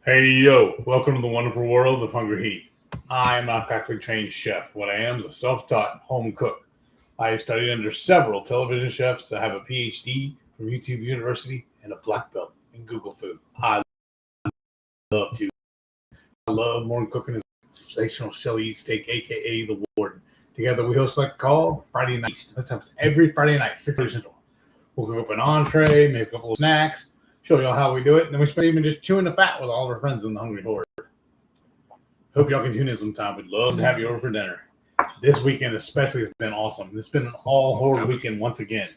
Hey yo, welcome to the wonderful world of HungryHeath. I am not a classically trained chef. What I am is a self-taught home cook. I have studied under several television chefs. I have a PhD from YouTube University and a black belt in Google food. I love more than cooking is sensational Shelly steak, aka the Warden. Together we host like the call Friday night. This happens every Friday night, 6:30 Central. We'll cook up an entree, make a couple of snacks, show y'all how we do it, and then we spend even just chewing the fat with all of our friends in the HungryHorde. Hope y'all can tune in sometime. We'd love to have you over for dinner. This weekend especially has been awesome. It's been an all horror weekend once again.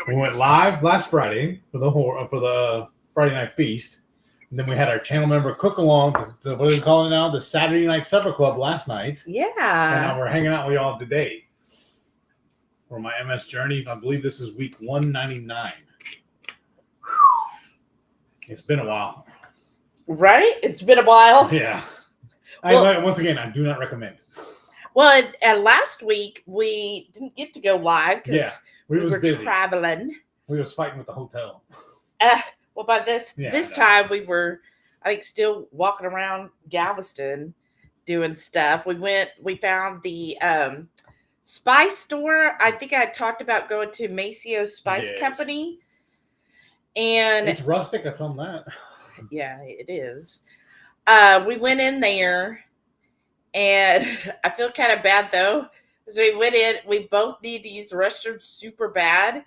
We went live last Friday for the Friday night feast, and then we had our channel member cook along. What are they calling it now? The Saturday Night Supper Club last night. Yeah. And now we're hanging out with y'all today for my MS journey. I believe this is week 199. It's been a while. Right? It's been a while. Yeah. Well, Once again, I do not recommend. Well, and last week we didn't get to go live because we were busy. traveling. We was fighting with the hotel. Well, by this time we were, I think, still walking around Galveston doing stuff. We found the spice store. I think I talked about going to Maceo's Spice Company. And it's rustic, I tell them that. Yeah, it is. We went in there, and I feel kind of bad though. So we went in, we both need to use the restroom super bad.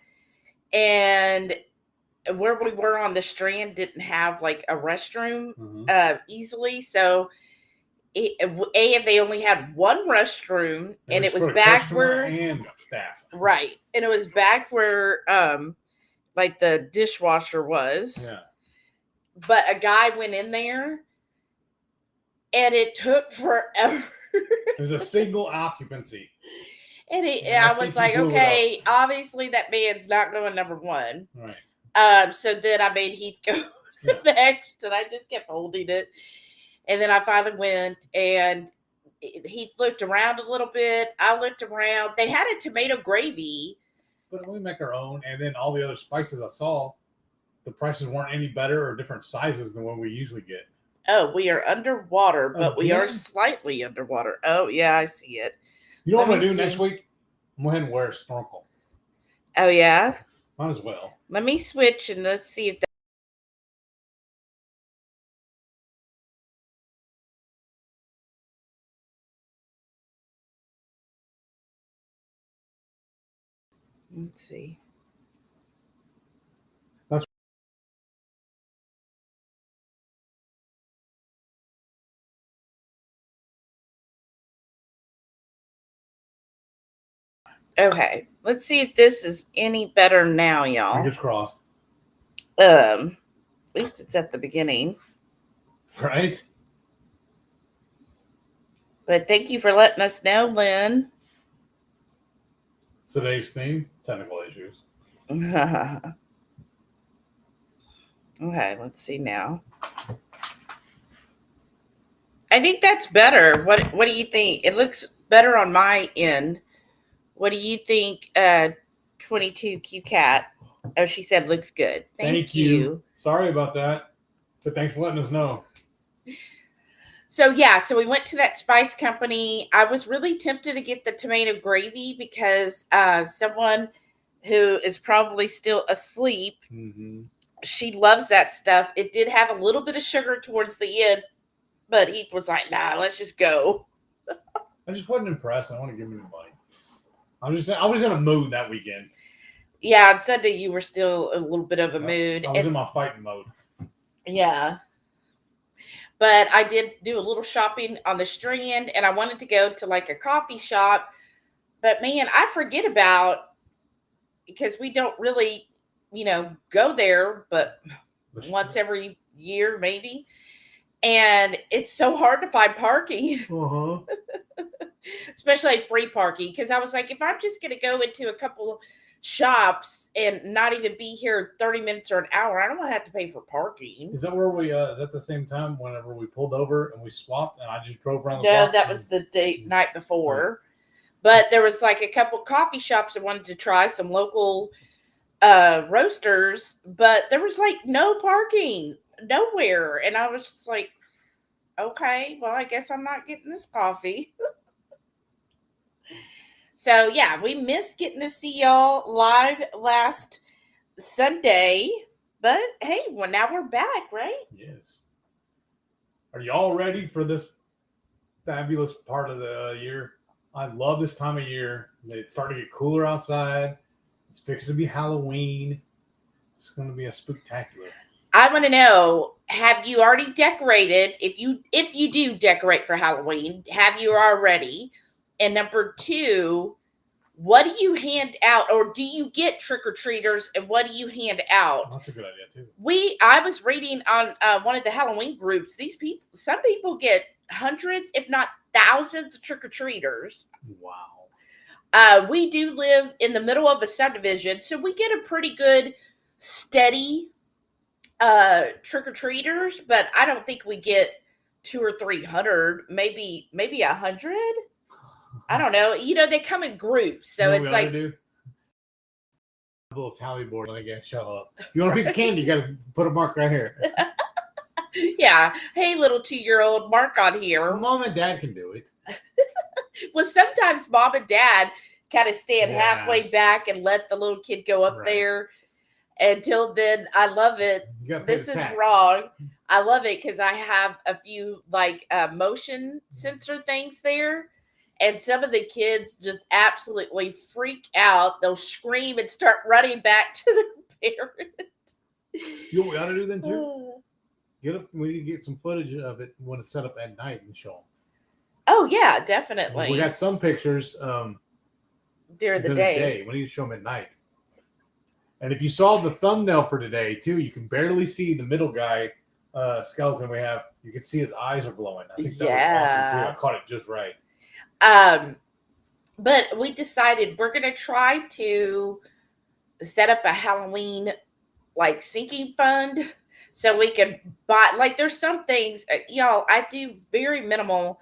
And where we were on the Strand didn't have like a restroom easily. So they only had one restroom, and it was back where and staff. Right. And it was back where like the dishwasher was. Yeah. But a guy went in there and it took forever. There's a single occupancy. And I was like, okay, obviously that man's not going number one. Right. So then I made Heath go next, and I just kept holding it. And then I finally went, and Heath looked around a little bit. I looked around. They had a tomato gravy. But we make our own, and then all the other spices I saw, the prices weren't any better or different sizes than what we usually get. Oh, we are underwater, but we are slightly underwater. Oh, yeah, I see it. You know what I'm going to do next week? I'm going to go ahead and wear a snorkel. Oh, yeah? Might as well. Let me switch, and let's see if let's see. Okay, let's see if this is any better now, y'all. Fingers crossed. At least it's at the beginning. Right? But thank you for letting us know, Lynn. Today's theme, technical issues. Okay, let's see now. I think that's better. What do you think? It looks better on my end. What do you think, 22Q Cat? Oh, she said looks good. Thank you. Sorry about that. But thanks for letting us know. So we went to that spice company. I was really tempted to get the tomato gravy because someone who is probably still asleep, she loves that stuff. It did have a little bit of sugar towards the end, but Heath was like, nah, let's just go. I just wasn't impressed. I want to give him any money. I was in a mood that weekend. Yeah, on Sunday you were still a little bit of a mood. I was in my fighting mode. Yeah. But I did do a little shopping on the Strand, and I wanted to go to like a coffee shop. But man, I forget about, because we don't really, go there, but once every year maybe. And it's so hard to find parking. Especially free parking, because I was like, if I'm just going to go into a couple shops and not even be here 30 minutes or an hour, I don't want to have to pay for parking. Is that where we, is that the same time whenever we pulled over and we swapped and I just drove around the block? No, that was the night before. But there was like a couple coffee shops I wanted to try, some local roasters, but there was like no parking. nowhere. And I was just like, okay, well, I guess I'm not getting this coffee. So, yeah, we missed getting to see y'all live last Sunday. But, hey, well, now we're back, right? Yes. Are y'all ready for this fabulous part of the year? I love this time of year. It's starting to get cooler outside. It's fixing to be Halloween. It's going to be a spectacular. I want to know, have you already decorated? If you do decorate for Halloween, have you already? And number 2, what do you hand out, or do you get trick-or-treaters, and what do you hand out? Oh, that's a good idea too. I was reading on one of the Halloween groups. Some people get hundreds, if not thousands, of trick-or-treaters. Wow. We do live in the middle of a subdivision, so we get a pretty good, steady trick-or-treaters, but I don't think we get 200 or 300, maybe 100. I don't know. They come in groups, so it's like a little tally board when they get show up. You want a piece of candy? You got to put a mark right here. Yeah. Hey, little 2-year-old, mark on here. Mom and Dad can do it. Well, sometimes Mom and Dad kind of stand halfway back and let the little kid go up there. Until then, I love it. This is wrong. I love it because I have a few motion sensor things there. And some of the kids just absolutely freak out. They'll scream and start running back to the parent. You know what we ought to do then too? We need to get some footage of it when it's set up at night and show them. Oh yeah, definitely. We got some pictures during the day. We need to show them at night. And if you saw the thumbnail for today too, you can barely see the middle guy skeleton we have. You can see his eyes are glowing. I think that was awesome too. I caught it just right. But we decided we're going to try to set up a Halloween sinking fund so we can buy, there's some things, y'all, I do very minimal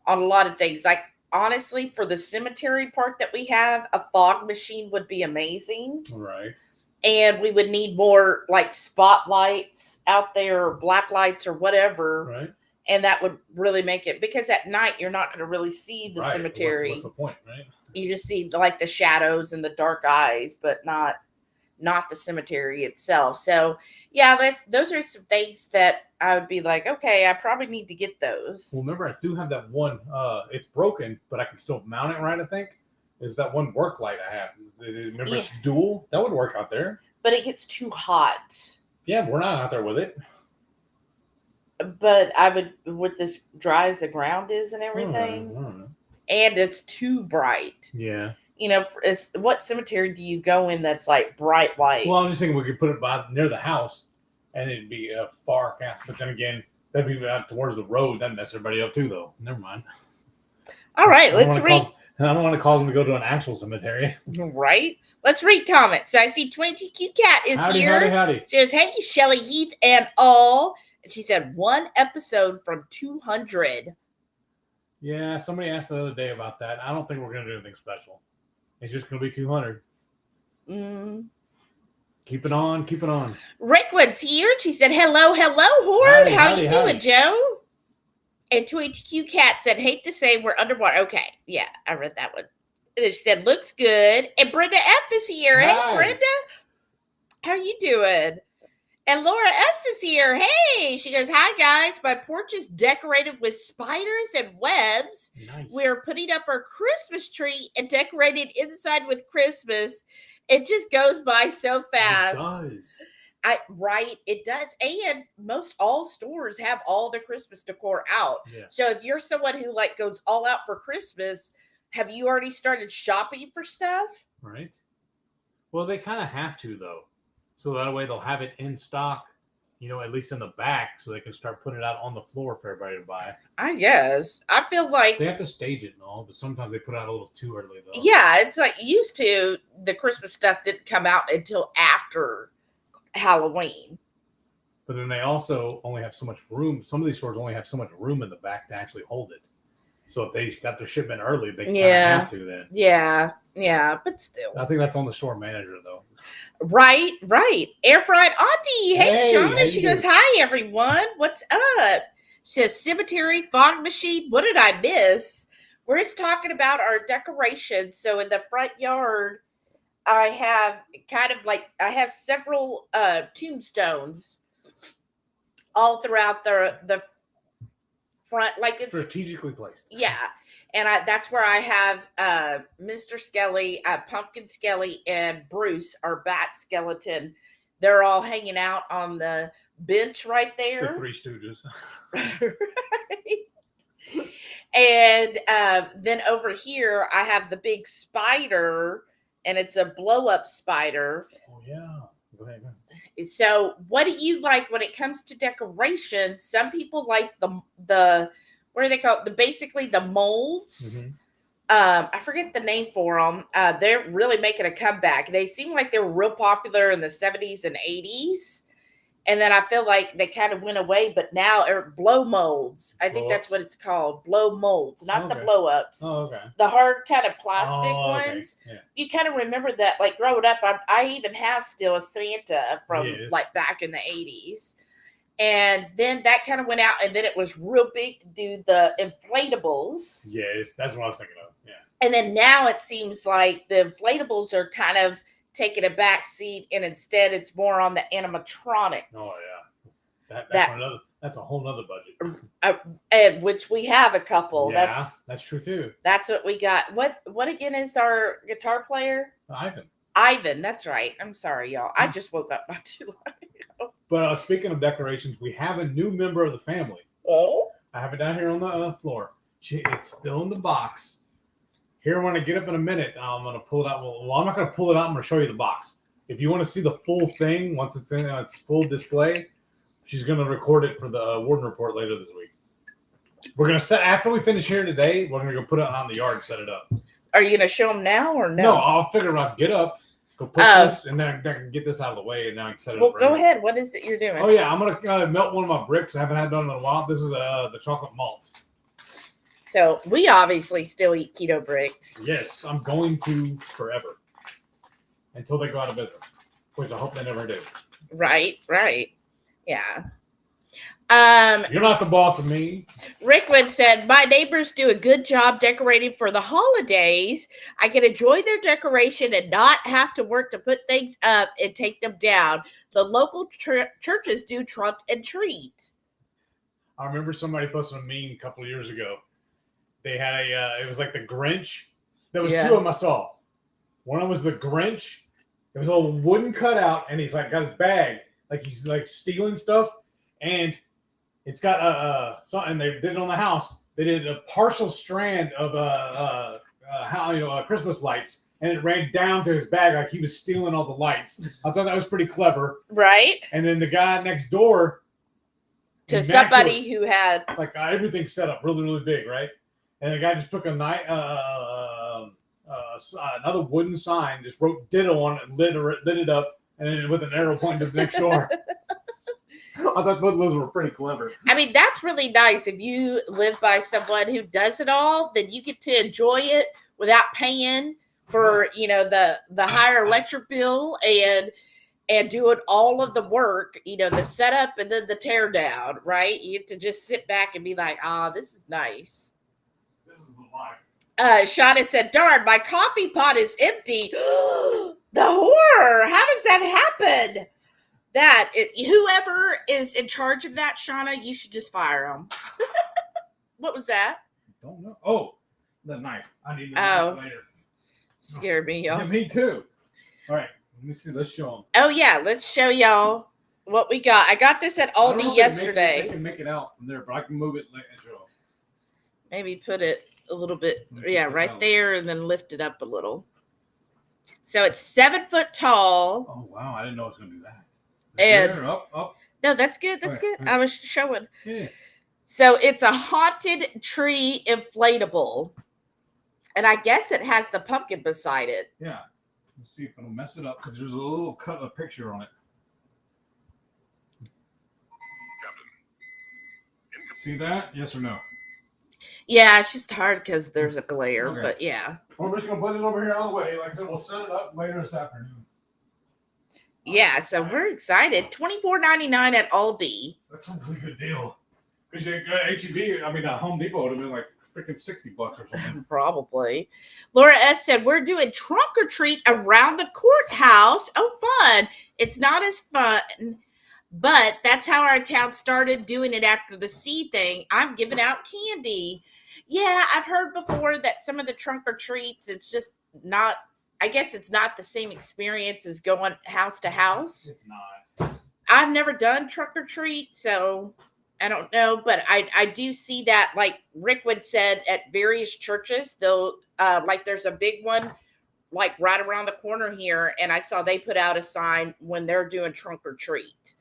on a lot of things. Honestly, for the cemetery part that we have, a fog machine would be amazing. Right. And we would need more spotlights out there, or black lights or whatever. Right. And that would really make it, because at night you're not going to really see the cemetery. What's the point, right? You just see the shadows and the dark eyes, but not the cemetery itself. So yeah, those are some things that I would be like, okay, I probably need to get those. Well, remember, I do have that one. It's broken, but I can still mount it right. I think is that one work light I have. Remember, it's dual. That would work out there. But it gets too hot. Yeah, we're not out there with it. But I would, with this dry as the ground is and everything, I don't know. And it's too bright. Yeah. What cemetery do you go in that's bright lights? Well, I was just thinking we could put it near the house, and it'd be a far cast. But then again, that'd be out towards the road. That'd mess everybody up too, though. Never mind. All right, let's read. I don't want to cause them to go to an actual cemetery. Right? Let's read comments. So I see 20Q Cat is here. Howdy. She says, hey, Shelly Heath and all. And she said, 1 episode from 200. Yeah, somebody asked the other day about that. I don't think we're going to do anything special. It's just going to be 200. Keep it on. Rickwood's here. She said, hello, Horde. How you doing, Joe? And 2HQ Cat said, hate to say we're underwater. Okay, yeah, I read that one. She said, looks good. And Brenda F is here. Hi. Hey, Brenda. How you doing? And Laura S is here. Hey, she goes, hi, guys. My porch is decorated with spiders and webs. Nice. We're putting up our Christmas tree and decorated inside with Christmas. It just goes by so fast. It does. It does. And most all stores have all their Christmas decor out. Yeah. So if you're someone who goes all out for Christmas, have you already started shopping for stuff? Right. Well, they kind of have to, though. So that way they'll have it in stock, at least in the back, so they can start putting it out on the floor for everybody to buy. I guess. I feel like they have to stage it and all, but sometimes they put it out a little too early, though. Yeah, it's used to, the Christmas stuff didn't come out until after Halloween. But then they also only have so much room. Some of these stores only have so much room in the back to actually hold it. So if they got their shipment early, they kind of have to then. Yeah. Yeah, but still. I think that's on the store manager, though. Right. Air fried auntie. Hey, Sharon. how She you goes, doing? hi, everyone. What's up? She says, cemetery, fog machine. What did I miss? We're just talking about our decorations. So in the front yard, I have I have several tombstones all throughout the front, like it's Strategically placed. yeah. And that's where I have Mr. Skelly, Pumpkin Skelly, and Bruce, our bat skeleton. They're all hanging out on the bench right there. The Three Stooges. And then over here, I have the big spider, and it's a blow-up spider. Oh, yeah. Go ahead. So what do you like when it comes to decorations? Some people like the what do they call it? Basically the molds. Mm-hmm. I forget the name for them. They're really making a comeback. They seem like they were real popular in the 70s and 80s. And then I feel like they kind of went away, but now are blow molds. I think that's what it's called. Blow molds, not the blow ups. Oh, okay. The hard kind of plastic ones. Yeah. You kind of remember that, like growing up, I even have still a Santa from like back in the 80s. And then that kind of went out, and then it was real big to do the inflatables. Yes, that's what I was thinking of. Yeah. And then now it seems like the inflatables are kind of taking a back seat, and instead it's more on the animatronics. Oh yeah, that's a whole nother budget. And which we have a couple. Yeah, that's true too. That's what we got. What again is our guitar player? Ivan, that's right. I'm sorry, y'all. I just woke up not too long ago. But speaking of decorations, we have a new member of the family. Oh, I have it down here on the floor. It's still in the box. Here, when I get up in a minute, I'm going to pull it out. Well, I'm not going to pull it out. I'm going to show you the box. If you want to see the full thing, once it's in its full display, she's going to record it for the Warden Report later this week. We're going to set, after we finish here today, we're going to go put it out in the yard and set it up. Are you going to show them now or no? No, I'll figure out, get up, go put this, and then I can get this out of the way, and then I can set it up. Well, go ahead. What is it you're doing? Oh, yeah, I'm going to melt one of my bricks. I haven't had done in a while. This is the chocolate malt. So we obviously still eat keto bricks. Yes, I'm going to forever until they go out of business, which I hope they never do. Right. Yeah. You're not the boss of me. Rickwood said, my neighbors do a good job decorating for the holidays. I can enjoy their decoration and not have to work to put things up and take them down. The local churches do trunk and treat. I remember somebody posted a meme a couple of years ago. They had it was like the Grinch. There was two of them I saw. One was the Grinch. It was a little wooden cutout, and he's like got his bag, like he's like stealing stuff, and it's got something they did it on the house. They did a partial strand of Christmas lights, and it ran down to his bag like he was stealing all the lights. I thought that was pretty clever, right? And then the guy next door, to somebody who had like everything set up really, really big, right? And the guy just took a knife, another wooden sign, just wrote "ditto" on it, lit it up, and then with an arrow pointing to the next door. I thought both of those were pretty clever. I mean, that's really nice. If you live by someone who does it all, then you get to enjoy it without paying for the higher electric bill and doing all of the work. The setup and then the tear down. Right? You get to just sit back and be like, this is nice. Shauna said, darn, my coffee pot is empty. The horror. How does that happen? Whoever is in charge of that, Shauna, you should just fire them. What was that? Don't know. Oh, the knife. I need the knife later. Scared me, y'all. Yeah, me too. All right. Let me see. Let's show them. Oh, yeah. Let's show y'all what we got. I got this at Aldi yesterday. They can make it out from there, but I can move it like as well. Maybe put it a little bit, right there, and then lift it up a little. So it's 7 foot tall. Oh, wow. I didn't know it was going to do that. And up. No, that's good. That's good. Right. I was showing. Yeah. So it's a haunted tree inflatable. And I guess it has the pumpkin beside it. Yeah. Let's see if it'll mess it up because there's a little cut of a picture on it. See that? Yes or no? Yeah, it's just hard because there's a glare, Okay. but yeah. Well, we're just going to put it over here out of the way. Like I said, we'll set it up later this afternoon. Yeah, so we're excited. $24.99 at Aldi. That's a really good deal. Because HEB, Home Depot would have been like freaking $60 or something. Probably. Laura S. said, we're doing trunk or treat around the courthouse. Oh, fun. It's not as fun, but that's how our town started doing it after the C thing. I'm giving out candy. Yeah, I've heard before that some of the trunk or treats, it's just not, I guess it's not the same experience as going house to house. It's not. I've never done trunk or treat, so I don't know, but I do see that, like Rickwood said, at various churches, they'll like there's a big one like right around the corner here, and I saw they put out a sign when they're doing trunk or treat.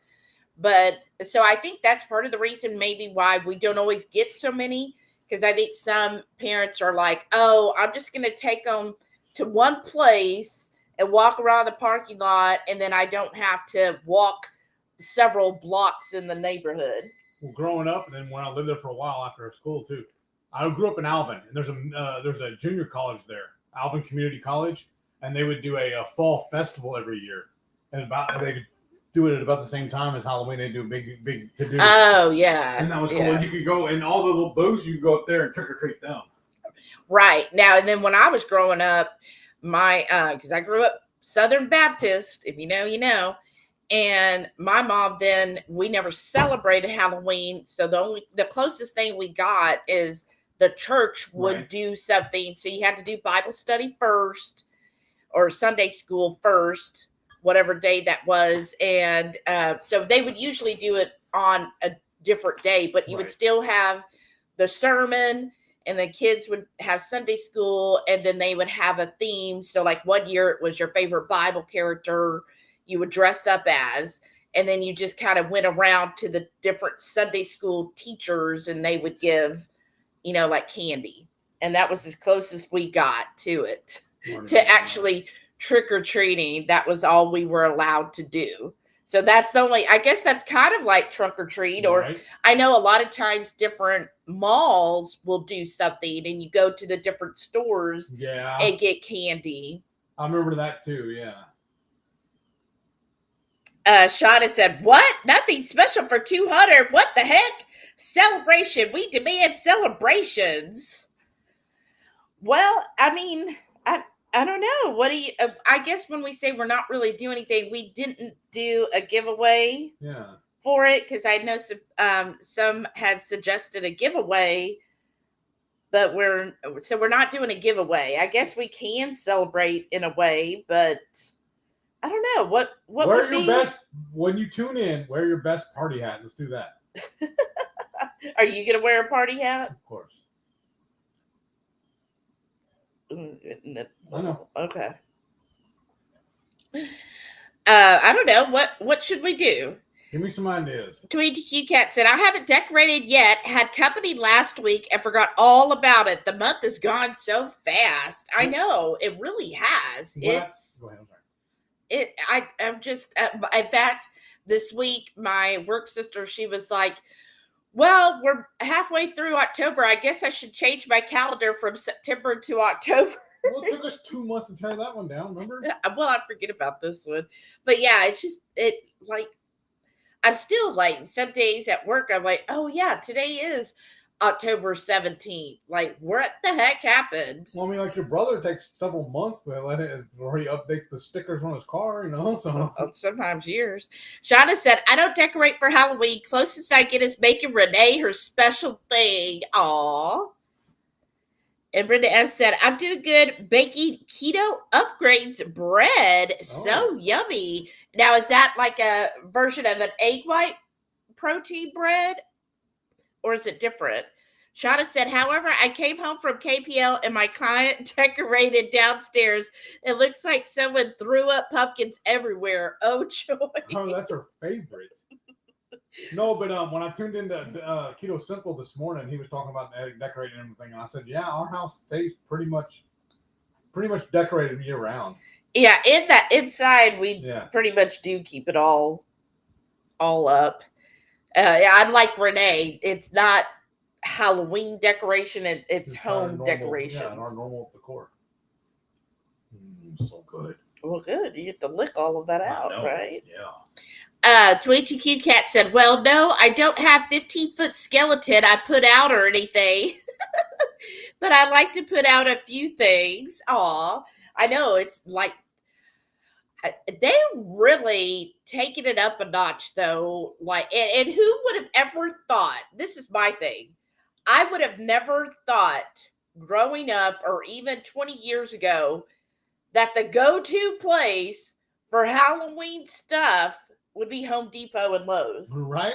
But so I think that's part of the reason maybe why we don't always get so many, because I think some parents are like, oh, I'm just going to take them to one place and walk around the parking lot, and then I don't have to walk several blocks in the neighborhood. Well, growing up, and then when I lived there for a while after school too, I grew up in Alvin, and there's a junior college there, Alvin Community College, and they would do a fall festival every year, and they do it at about the same time as Halloween. They do big to do. Oh yeah, and that was cool. Yeah. You could go, and all the little booths, you could go up there and trick or treat them. Right now, and then when I was growing up, my because I grew up Southern Baptist, if you know, you know. And my mom, then we never celebrated Halloween. So the closest thing we got is the church would do something. So you had to do Bible study first or Sunday school first, whatever day that was. And so they would usually do it on a different day, but you would still have the sermon, and the kids would have Sunday school, and then they would have a theme. So like one year it was your favorite Bible character you would dress up as, and then you just kind of went around to the different Sunday school teachers, and they would give, like candy. And that was as close as we got to it, to actually trick-or-treating. That was all we were allowed to do. So that's the only, I guess that's kind of like trunk or treat, or I know a lot of times different malls will do something, and you go to the different stores and get candy. I remember that too, yeah. Shauna said, what? Nothing special for 200. What the heck? Celebration. We demand celebrations. Well, I don't know. What do you, I guess when we say we're not really doing anything, we didn't do a giveaway for it, because I know some had suggested a giveaway, but we're not doing a giveaway. I guess we can celebrate in a way, but I don't know. What wear your best when you tune in. Wear your best party hat. Let's do that. Are you gonna wear a party hat? Of course. I know. Okay. I don't know. What should we do? Give me some ideas. Tweety Q Cat said, I haven't decorated yet. Had company last week and forgot all about it. The month has gone so fast. I know. It really has. Go ahead, I'm sorry. I'm just, in fact, this week, my work sister, she was like, well, we're halfway through October. I guess I should change my calendar from September to October. Well, it took us 2 months to tear that one down, remember? Well, I forget about this one. But yeah, it's just, I'm still like, some days at work, I'm like, oh yeah, today is October 17th. Like, what the heck happened? Well, like your brother takes several months to let it before he updates the stickers on his car, so. Sometimes years. Shauna said, I don't decorate for Halloween. Closest I get is making Renee her special thing. Aww. And Brenda S. said, I'm doing good baking keto upgrades bread. Oh. So yummy. Now, is that like a version of an egg white protein bread? Or is it different? Shauna said, however, I came home from KPL and my client decorated downstairs. It looks like someone threw up pumpkins everywhere. Oh, joy. Oh, that's her favorite. No, but when I tuned into Keto Simple this morning, he was talking about decorating and everything, and I said, yeah, our house stays pretty much decorated year round. Yeah, inside we pretty much do keep it all up. I'm like Renee. It's not Halloween decoration, and it's home decorations. Yeah, our normal decor. So good. Well, good. You get to lick all of that out, right? Yeah. Tweety Cute Cat said, well, no, I don't have 15-foot skeleton I put out or anything. But I like to put out a few things. Aw. I know, it's like, they really taking it up a notch, though. Like, and who would have ever thought, this is my thing, I would have never thought growing up or even 20 years ago that the go-to place for Halloween stuff would be Home Depot and Lowe's. Right?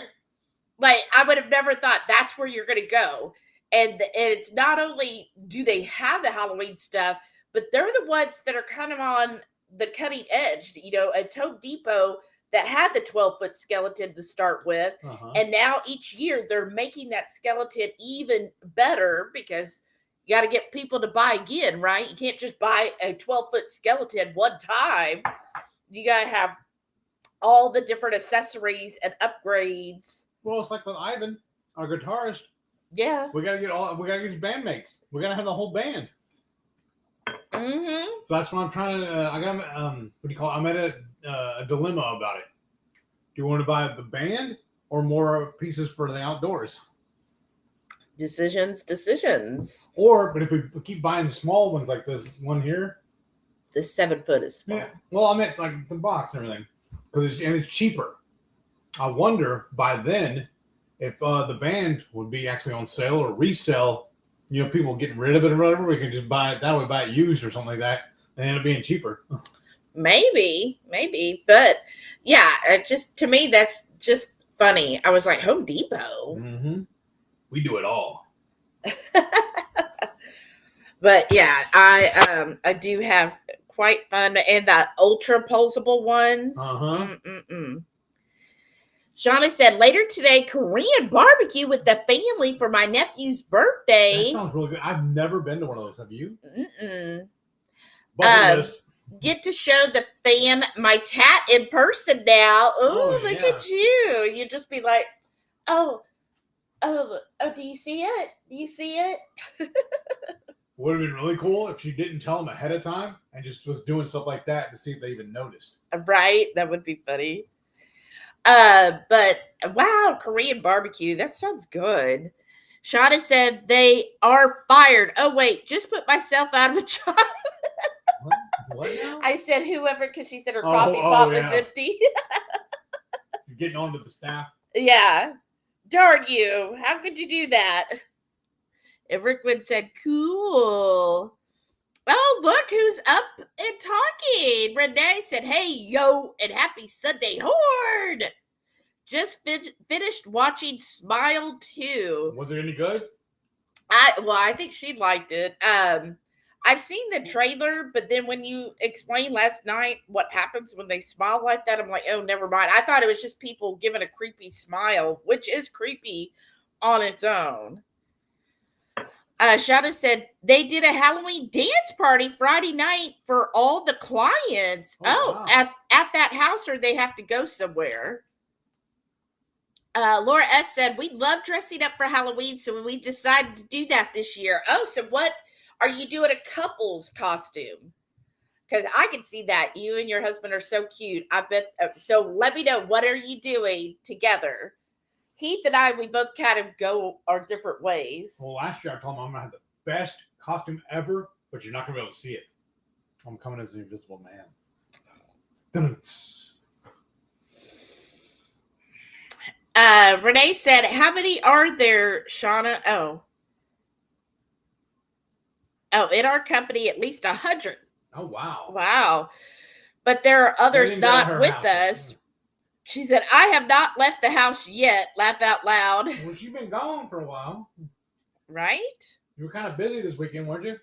Like, I would have never thought that's where you're going to go. And it's not only do they have the Halloween stuff, but they're the ones that are kind of on the cutting edge. You know, it's Home Depot that had the 12-foot skeleton to start with. And now each year they're making that skeleton even better because you got to get people to buy again, right? You can't just buy a 12-foot skeleton one time. You got to have all the different accessories and upgrades. Well, it's like with Ivan, our guitarist. Yeah. We gotta get his bandmates. We gotta have the whole band. Mm-hmm. So that's what I'm trying to. I got what do you call it? I'm at a dilemma about it. Do you want to buy the band or more pieces for the outdoors? Decisions. But if we keep buying the small ones like this one here, the 7-foot is small. Yeah. Well, I meant like the box and everything because it's cheaper. I wonder by then if the band would be actually on sale or resell. You know, people getting rid of it or whatever. We can just buy it that way, buy it used or something like that, and end up being cheaper. Maybe, but yeah, to me that's just funny. I was like, Home Depot. Mm-hmm. We do it all. But yeah, I do have quite fun, and the ultra posable ones. Shauna said, later today, Korean barbecue with the family for my nephew's birthday. That sounds really good. I've never been to one of those. Have you? Get to show the fam my tat in person now. Ooh, look at you. You just be like, oh, do you see it? Do you see it? Would have been really cool if she didn't tell them ahead of time and just was doing stuff like that to see if they even noticed. Right? That would be funny. But wow, Korean barbecue. That sounds good. Shauna said they are fired. Oh, wait, just put myself out of a job. What now? I said whoever, because she said her coffee pot was empty. You're getting on to the staff. Yeah. Darn you. How could you do that? And Rickwood said, cool. Oh, look who's up and talking. Renee said, hey, yo, and happy Sunday, Horde. Just finished watching Smile 2. Was it any good? I think she liked it. I've seen the trailer, but then when you explained last night what happens when they smile like that, I'm like, oh, never mind. I thought it was just people giving a creepy smile, which is creepy on its own. Shauna said they did a Halloween dance party Friday night for all the clients. Wow. At that house, or they have to go somewhere. Laura S. said, we love dressing up for Halloween, so we decided to do that this year. Oh, so what are you doing a couple's costume? Because I can see that. You and your husband are so cute. I bet. So let me know, what are you doing together? Heath and I, we both kind of go our different ways. Well, last year I told him I'm going to have the best costume ever, but you're not going to be able to see it. I'm coming as the Invisible Man. Renee said, how many are there, Shauna? Oh, in our company, at least 100. Oh, wow. Wow. But there are others not with us. She said, I have not left the house yet. Laugh out loud. Well, she's been gone for a while. Right? You were kind of busy this weekend, weren't you?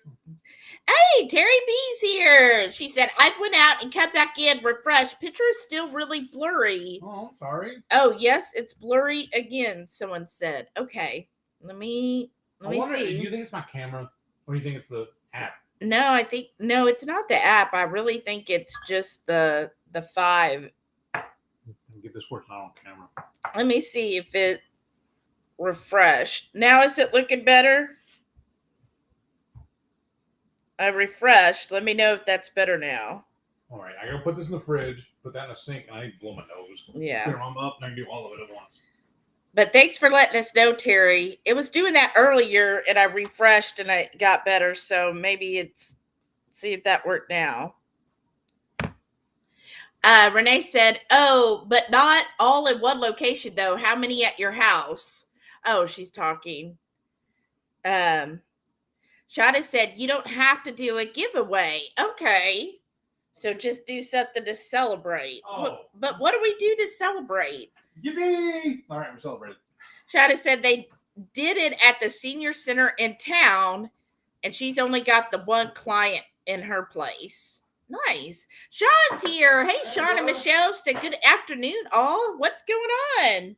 Hey, Terry B's here. She said, I went out and come back in, refreshed. Picture is still really blurry. Oh, I'm sorry. Oh, yes, it's blurry again, someone said. Okay, let me see. Do you think it's my camera or do you think it's the app? No, no, it's not the app. I really think it's just the 5. Get this working on camera. Let me see if it. refreshed. Now is it looking better? I refreshed. Let me know if that's better now. All right, I gotta put this in the fridge, put that in a sink, and I need to blow my nose. Yeah. Clear them up, and I can do all of it at once. But thanks for letting us know, Terry. It was doing that earlier, and I refreshed, and it got better. So maybe see if that worked now. Renee said, "Oh, but not all in one location, though. How many at your house?" Oh, she's talking. Shada said, "You don't have to do a giveaway." Okay. So just do something to celebrate. Oh. But what do we do to celebrate? Yippee! All right, we're celebrating. Shada said they did it at the senior center in town, and she's only got the one client in her place. Nice. Sean's here. Hey, Sean and Michelle said good afternoon, all. What's going on?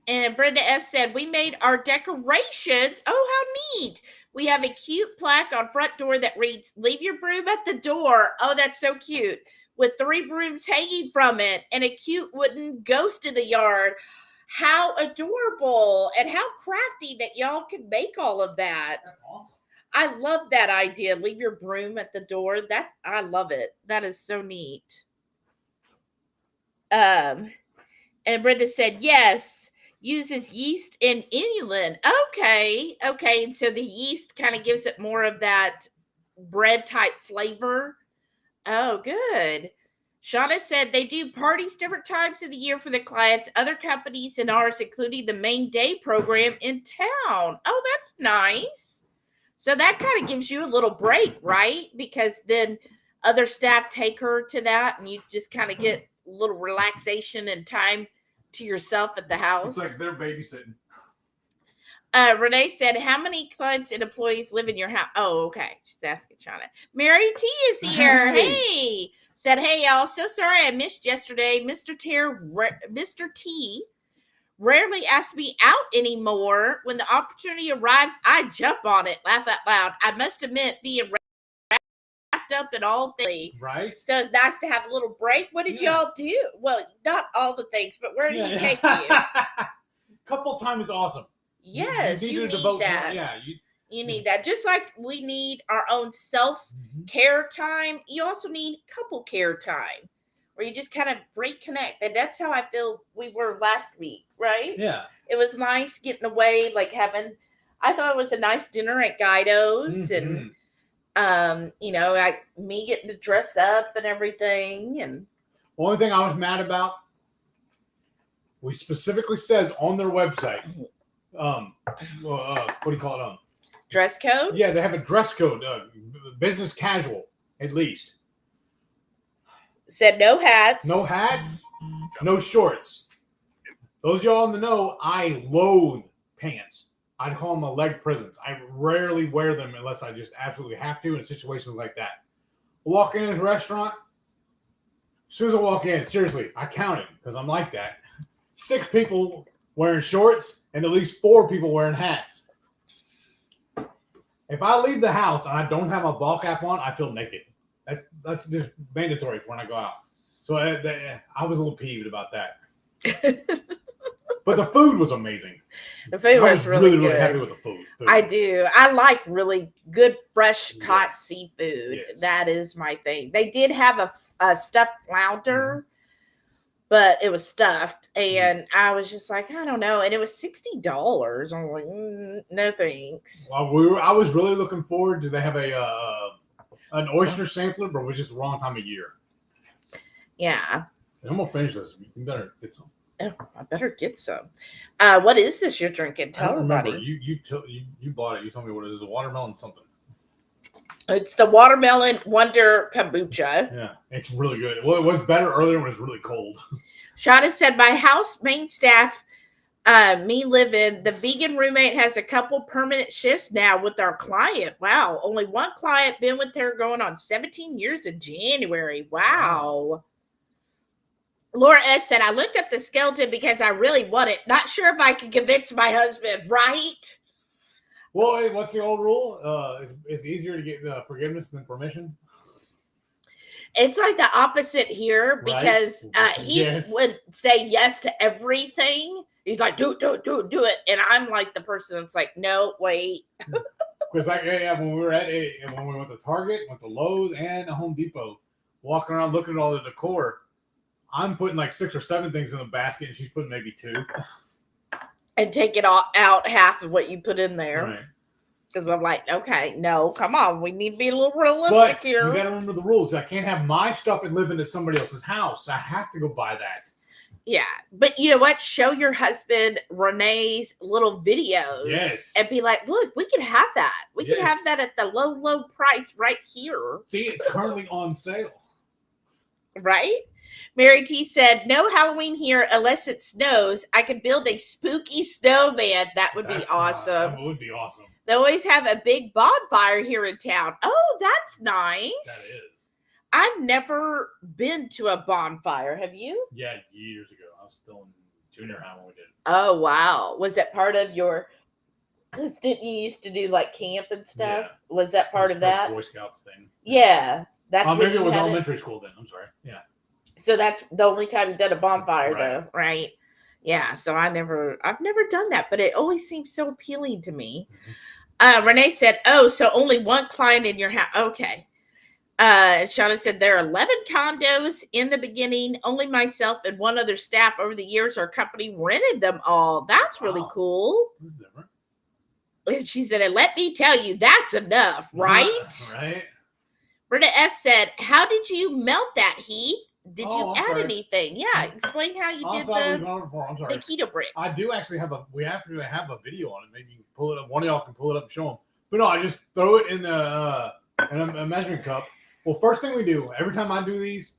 And Brenda F said, we made our decorations. Oh, how neat. We have a cute plaque on front door that reads, leave your broom at the door. Oh, that's so cute. With 3 brooms hanging from it and a cute wooden ghost in the yard. How adorable and how crafty that y'all can make all of that. That's awesome. I love that idea. Leave your broom at the door. I love it. That is so neat. And Brenda said, yes, uses yeast and inulin. Okay. And so the yeast kind of gives it more of that bread type flavor. Oh, good. Shauna said they do parties different times of the year for the clients, other companies and ours, including the main day program in town. Oh, that's nice. So that kind of gives you a little break, right? Because then other staff take her to that and you just kind of get a little relaxation and time to yourself at the house. It's like they're babysitting. Renee said, how many clients and employees live in your house? Oh, okay. She's asking Shauna. Mary T is here. Hey. Said, hey, y'all. So sorry I missed yesterday. Mr. T rarely asks me out anymore. When the opportunity arrives, I jump on it. Laugh out loud. I must admit, being wrapped up in all things. Right. So it's nice to have a little break. What did y'all do? Well, not all the things, but where did he take you? Couple times is awesome. Yes, you need that. You need that. Just like we need our own self-care time, you also need couple care time where you just kind of reconnect. And that's how I feel we were last week, right? Yeah. It was nice getting away, like I thought it was a nice dinner at Guido's and, me getting to dress up and everything. And only thing I was mad about, we specifically says on their website, what do you call it? Dress code? Yeah, they have a dress code, business casual, at least. Said no hats. No hats, no shorts. Those of y'all in the know, I loathe pants. I call them a leg prisons. I rarely wear them unless I just absolutely have to in situations like that. Walk in this restaurant, as soon as I walk in, seriously, I counted because I'm like that. 6 people wearing shorts and at least 4 people wearing hats. If I leave the house and I don't have a ball cap on, I feel naked. That's just mandatory for when I go out. So I was a little peeved about that. But the food was amazing. The food was really good. Really happy with the food. I do. I like really good, fresh, caught seafood. Yes. That is my thing. They did have a stuffed flounder, but it was stuffed. And I was just like, I don't know. And it was $60. I'm like, no thanks. Well, I was really looking forward to they have an oyster sampler, but it was just the wrong time of year. Yeah. I'm going to finish this. You better get some. Oh, I better get some. What is this you're drinking? Tell everybody. You bought it. You told me what it is. The watermelon something. It's the watermelon wonder kombucha. Yeah, it's really good. Well, it was better earlier when it was really cold. Shauna said, my house main staff, me live in, the vegan roommate has a couple permanent shifts now with our client. Wow. Only one client been with her going on 17 years in January. Wow. Laura S. said, I looked up the skeleton because I really want it. Not sure if I can convince my husband, right? Well, hey, what's the old rule? It's easier to get forgiveness than permission. It's like the opposite here because he would say yes to everything. He's like, do it. And I'm like the person that's like, no, wait. Because when we were when we went to Target, went to Lowe's and the Home Depot, walking around looking at all the decor, I'm putting like 6 or 7 things in the basket and she's putting maybe 2. And take it all out half of what you put in there. Right. Because I'm like, okay, no, come on. We need to be a little realistic here. You got to remember the rules. I can't have my stuff and live into somebody else's house. I have to go buy that. Yeah. But you know what? Show your husband Renee's little videos. Yes. And be like, look, we can have that. We can have that at the low, low price right here. See, it's currently on sale. Right? Mary T said, no Halloween here unless it snows. I could build a spooky snowman. That would be awesome. That would be awesome. They always have a big bonfire here in town. Oh, that's nice. That is. I've never been to a bonfire. Have you? Yeah, years ago. I was still in junior high when we did it. Oh, wow. Was that part of your... Because didn't you used to do like camp and stuff? Yeah. Was that part of that? Boy Scouts thing. Yeah. That's maybe it was elementary school then. I'm sorry. Yeah. So that's the only time you did a bonfire though, right? Yeah. So I've never done that, but it always seems so appealing to me. Mm-hmm. Renee said, oh, so only one client in your house. Okay. Shauna said there are 11 condos in the beginning. Only myself and one other staff. Over the years, our company rented them all. That's really cool. That's different. And she said, and let me tell you, that's enough, right? Right. Britta S said, how did you melt that, Heath? Did you add anything? Yeah, explain how you did the keto brick. I do actually have we actually have a video on it. Maybe you can pull it up. One of y'all can pull it up and show them. But no, I just throw it in a measuring cup. Well, first thing we do, every time I do these,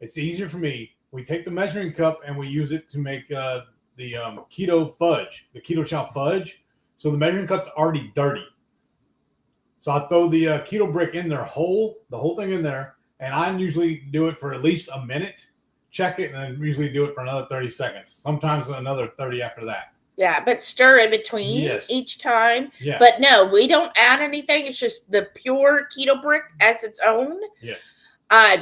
it's easier for me. We take the measuring cup and we use it to make the keto fudge, the Ketochow fudge. So the measuring cup's already dirty. So I throw the keto brick in there the whole thing in there. And I usually do it for at least a minute, check it, and then usually do it for another 30 seconds. Sometimes another 30 after that. Yeah, but stir in between each time. Yeah. But no, we don't add anything. It's just the pure keto brick as its own. Yes.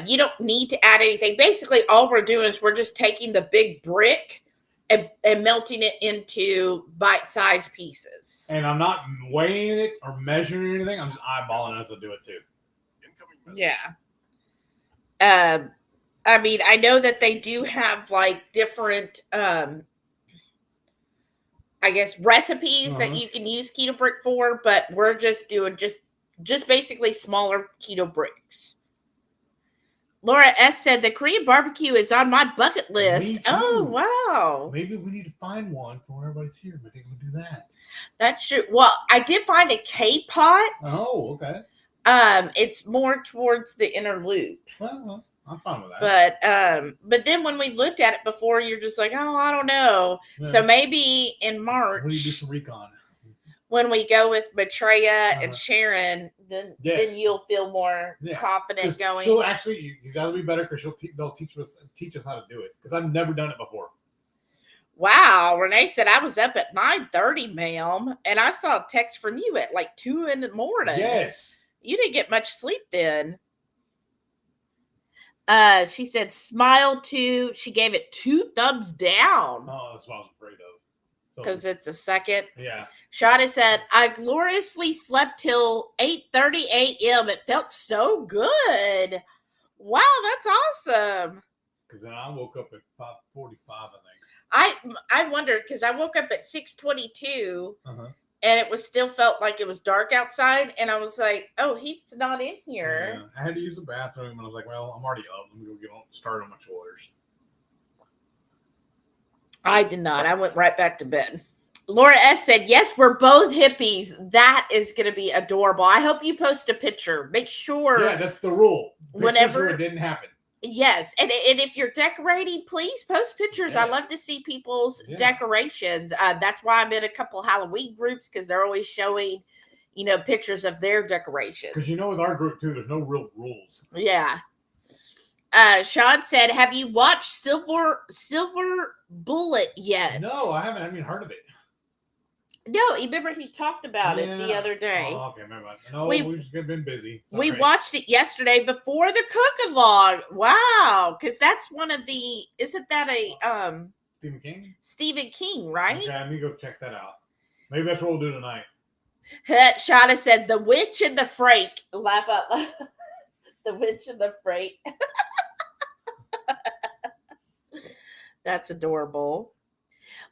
You don't need to add anything. Basically, all we're doing is we're just taking the big brick and melting it into bite-sized pieces. And I'm not weighing it or measuring anything. I'm just eyeballing as I do it too. Yeah. I mean, I know that they do have like different, I guess, recipes that you can use keto brick for, but we're just doing just basically smaller keto bricks. Laura S said the Korean barbecue is on my bucket list. Oh, wow. Maybe we need to find one for when everybody's here. Maybe we can do that. That's true. Well, I did find a K-pot. Oh, okay. It's more towards the inner loop. Well, I'm fine with that. But then when we looked at it before, you're just like, oh, I don't know. Yeah. So maybe in March, we need to do some recon. When we go with Maitreya and Sharon, then you'll feel more confident going. She'll actually, you got to be better because they'll teach us how to do it because I've never done it before. Wow, Renee said I was up at 9:30, ma'am, and I saw a text from you at like 2 in the morning. Yes. You didn't get much sleep then. She said, smile too. She gave it 2 thumbs down. Oh, that's what I was afraid of. Because it's a second. Yeah. Shada said, I gloriously slept till 8:30 a.m. It felt so good. Wow, that's awesome. Because then I woke up at 5:45, I think. I wondered because I woke up at 6:22. And it was still felt like it was dark outside. And I was like, oh, Heath's not in here. Yeah. I had to use the bathroom. And I was like, well, I'm already up. Let me go get started on my chores. I did not. I went right back to bed. Laura S. said, yes, we're both hippies. That is going to be adorable. I hope you post a picture. Make sure. Yeah, that's the rule. Whenever it didn't happen. Yes. And if you're decorating, please post pictures. Yes. I love to see people's decorations. That's why I'm in a couple Halloween groups because they're always showing, pictures of their decorations. Because with our group too, there's no real rules. Yeah. Sean said, have you watched Silver Bullet yet? No, I haven't. I haven't heard of it. No, you remember he talked about it the other day. Oh, okay, remember. No, we've just been busy. We watched it yesterday before the cook-along. Wow, because that's one of the. Isn't that a Stephen King? Stephen King, right? Okay, let me go check that out. Maybe that's what we'll do tonight. Shada said, "The Witch and the Freight." Laugh out loud. The Witch and the Freight. That's adorable.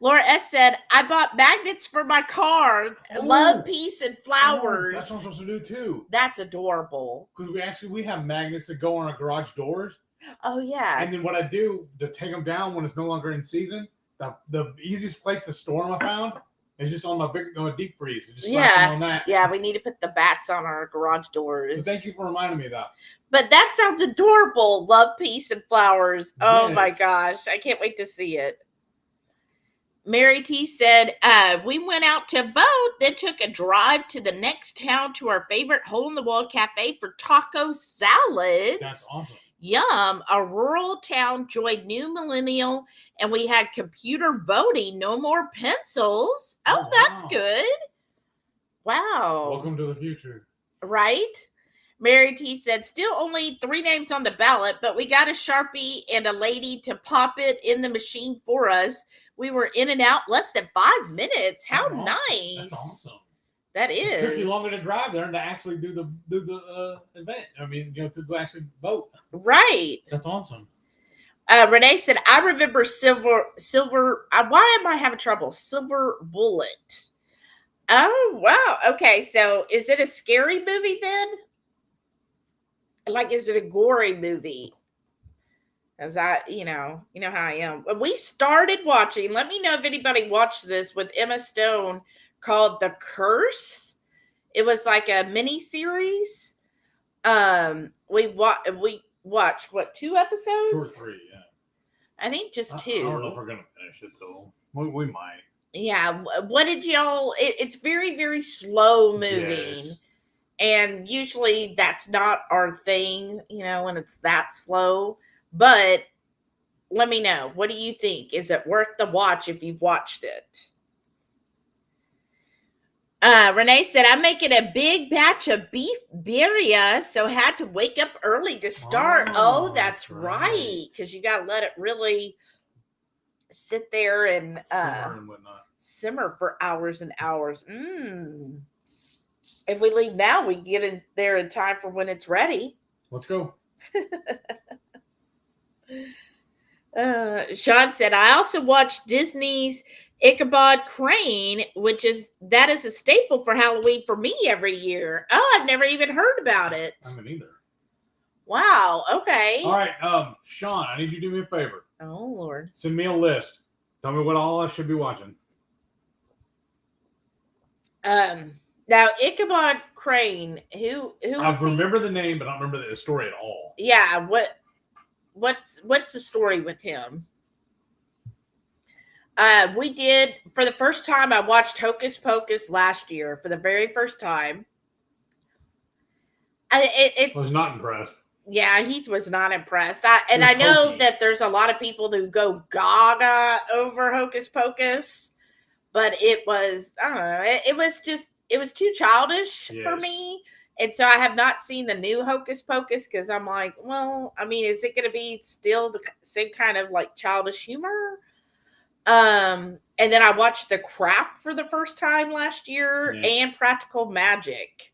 Laura S. said, I bought magnets for my car. Love, peace, and flowers. That's what I'm supposed to do too. That's adorable. Because we have magnets that go on our garage doors. Oh, yeah. And then what I do to take them down when it's no longer in season, the easiest place to store them I found is just on my deep freeze. Just slap them on that. Yeah, we need to put the bats on our garage doors. So thank you for reminding me of that. But that sounds adorable. Love, peace, and flowers. Oh, my gosh. I can't wait to see it. Mary T said, we went out to vote, then took a drive to the next town to our favorite hole-in-the-wall cafe for taco salads. That's awesome. Yum. A rural town joined New Millennial, and we had computer voting. No more pencils. Oh, that's good. Wow. Welcome to the future. Right? Mary T said, still only 3 names on the ballot, but we got a Sharpie and a lady to pop it in the machine for us. We were in and out less than 5 minutes. How nice. That's awesome. That is. It took you longer to drive there and to actually do the event. I mean, to go actually vote. Right. That's awesome. Renee said, I remember silver. Why am I having trouble? Silver Bullet. Oh, wow. Okay. So is it a scary movie then? Like, is it a gory movie? As you know how I am. We started watching, let me know if anybody watched this with Emma Stone called The Curse. It was like a mini series. We watched what, 2 episodes? 2 or 3, yeah. I think just 2. I don't know if we're gonna finish it though. We might. Yeah. What did y'all? It's very, very slow moving. Yes. And usually that's not our thing, when it's that slow. But let me know. What do you think? Is it worth the watch if you've watched it? Renee said, I'm making a big batch of beef birria, so had to wake up early to start. Oh, that's right. Because you got to let it really sit there and simmer for hours and hours. If we leave now, we get in there in time for when it's ready. Let's go. Sean said, I also watched Disney's Ichabod Crane, that is a staple for Halloween for me every year. Oh, I've never even heard about it. I haven't either. Wow. Okay. All right, Sean, I need you to do me a favor. Oh, Lord. Send me a list. Tell me what all I should be watching. Now Ichabod Crane, who I remember the name, but I don't remember the story at all. Yeah, what's the story with him? We did, for the first time, I watched Hocus Pocus last year for the very first time. I was not impressed. Yeah, Heath was not impressed. I know that there's a lot of people who go gaga over Hocus Pocus, but it was, I don't know, it was too childish for me. And so I have not seen the new Hocus Pocus because I'm like, well, I mean, is it going to be still the same kind of like childish humor? And then I watched The Craft for the first time last year and Practical Magic.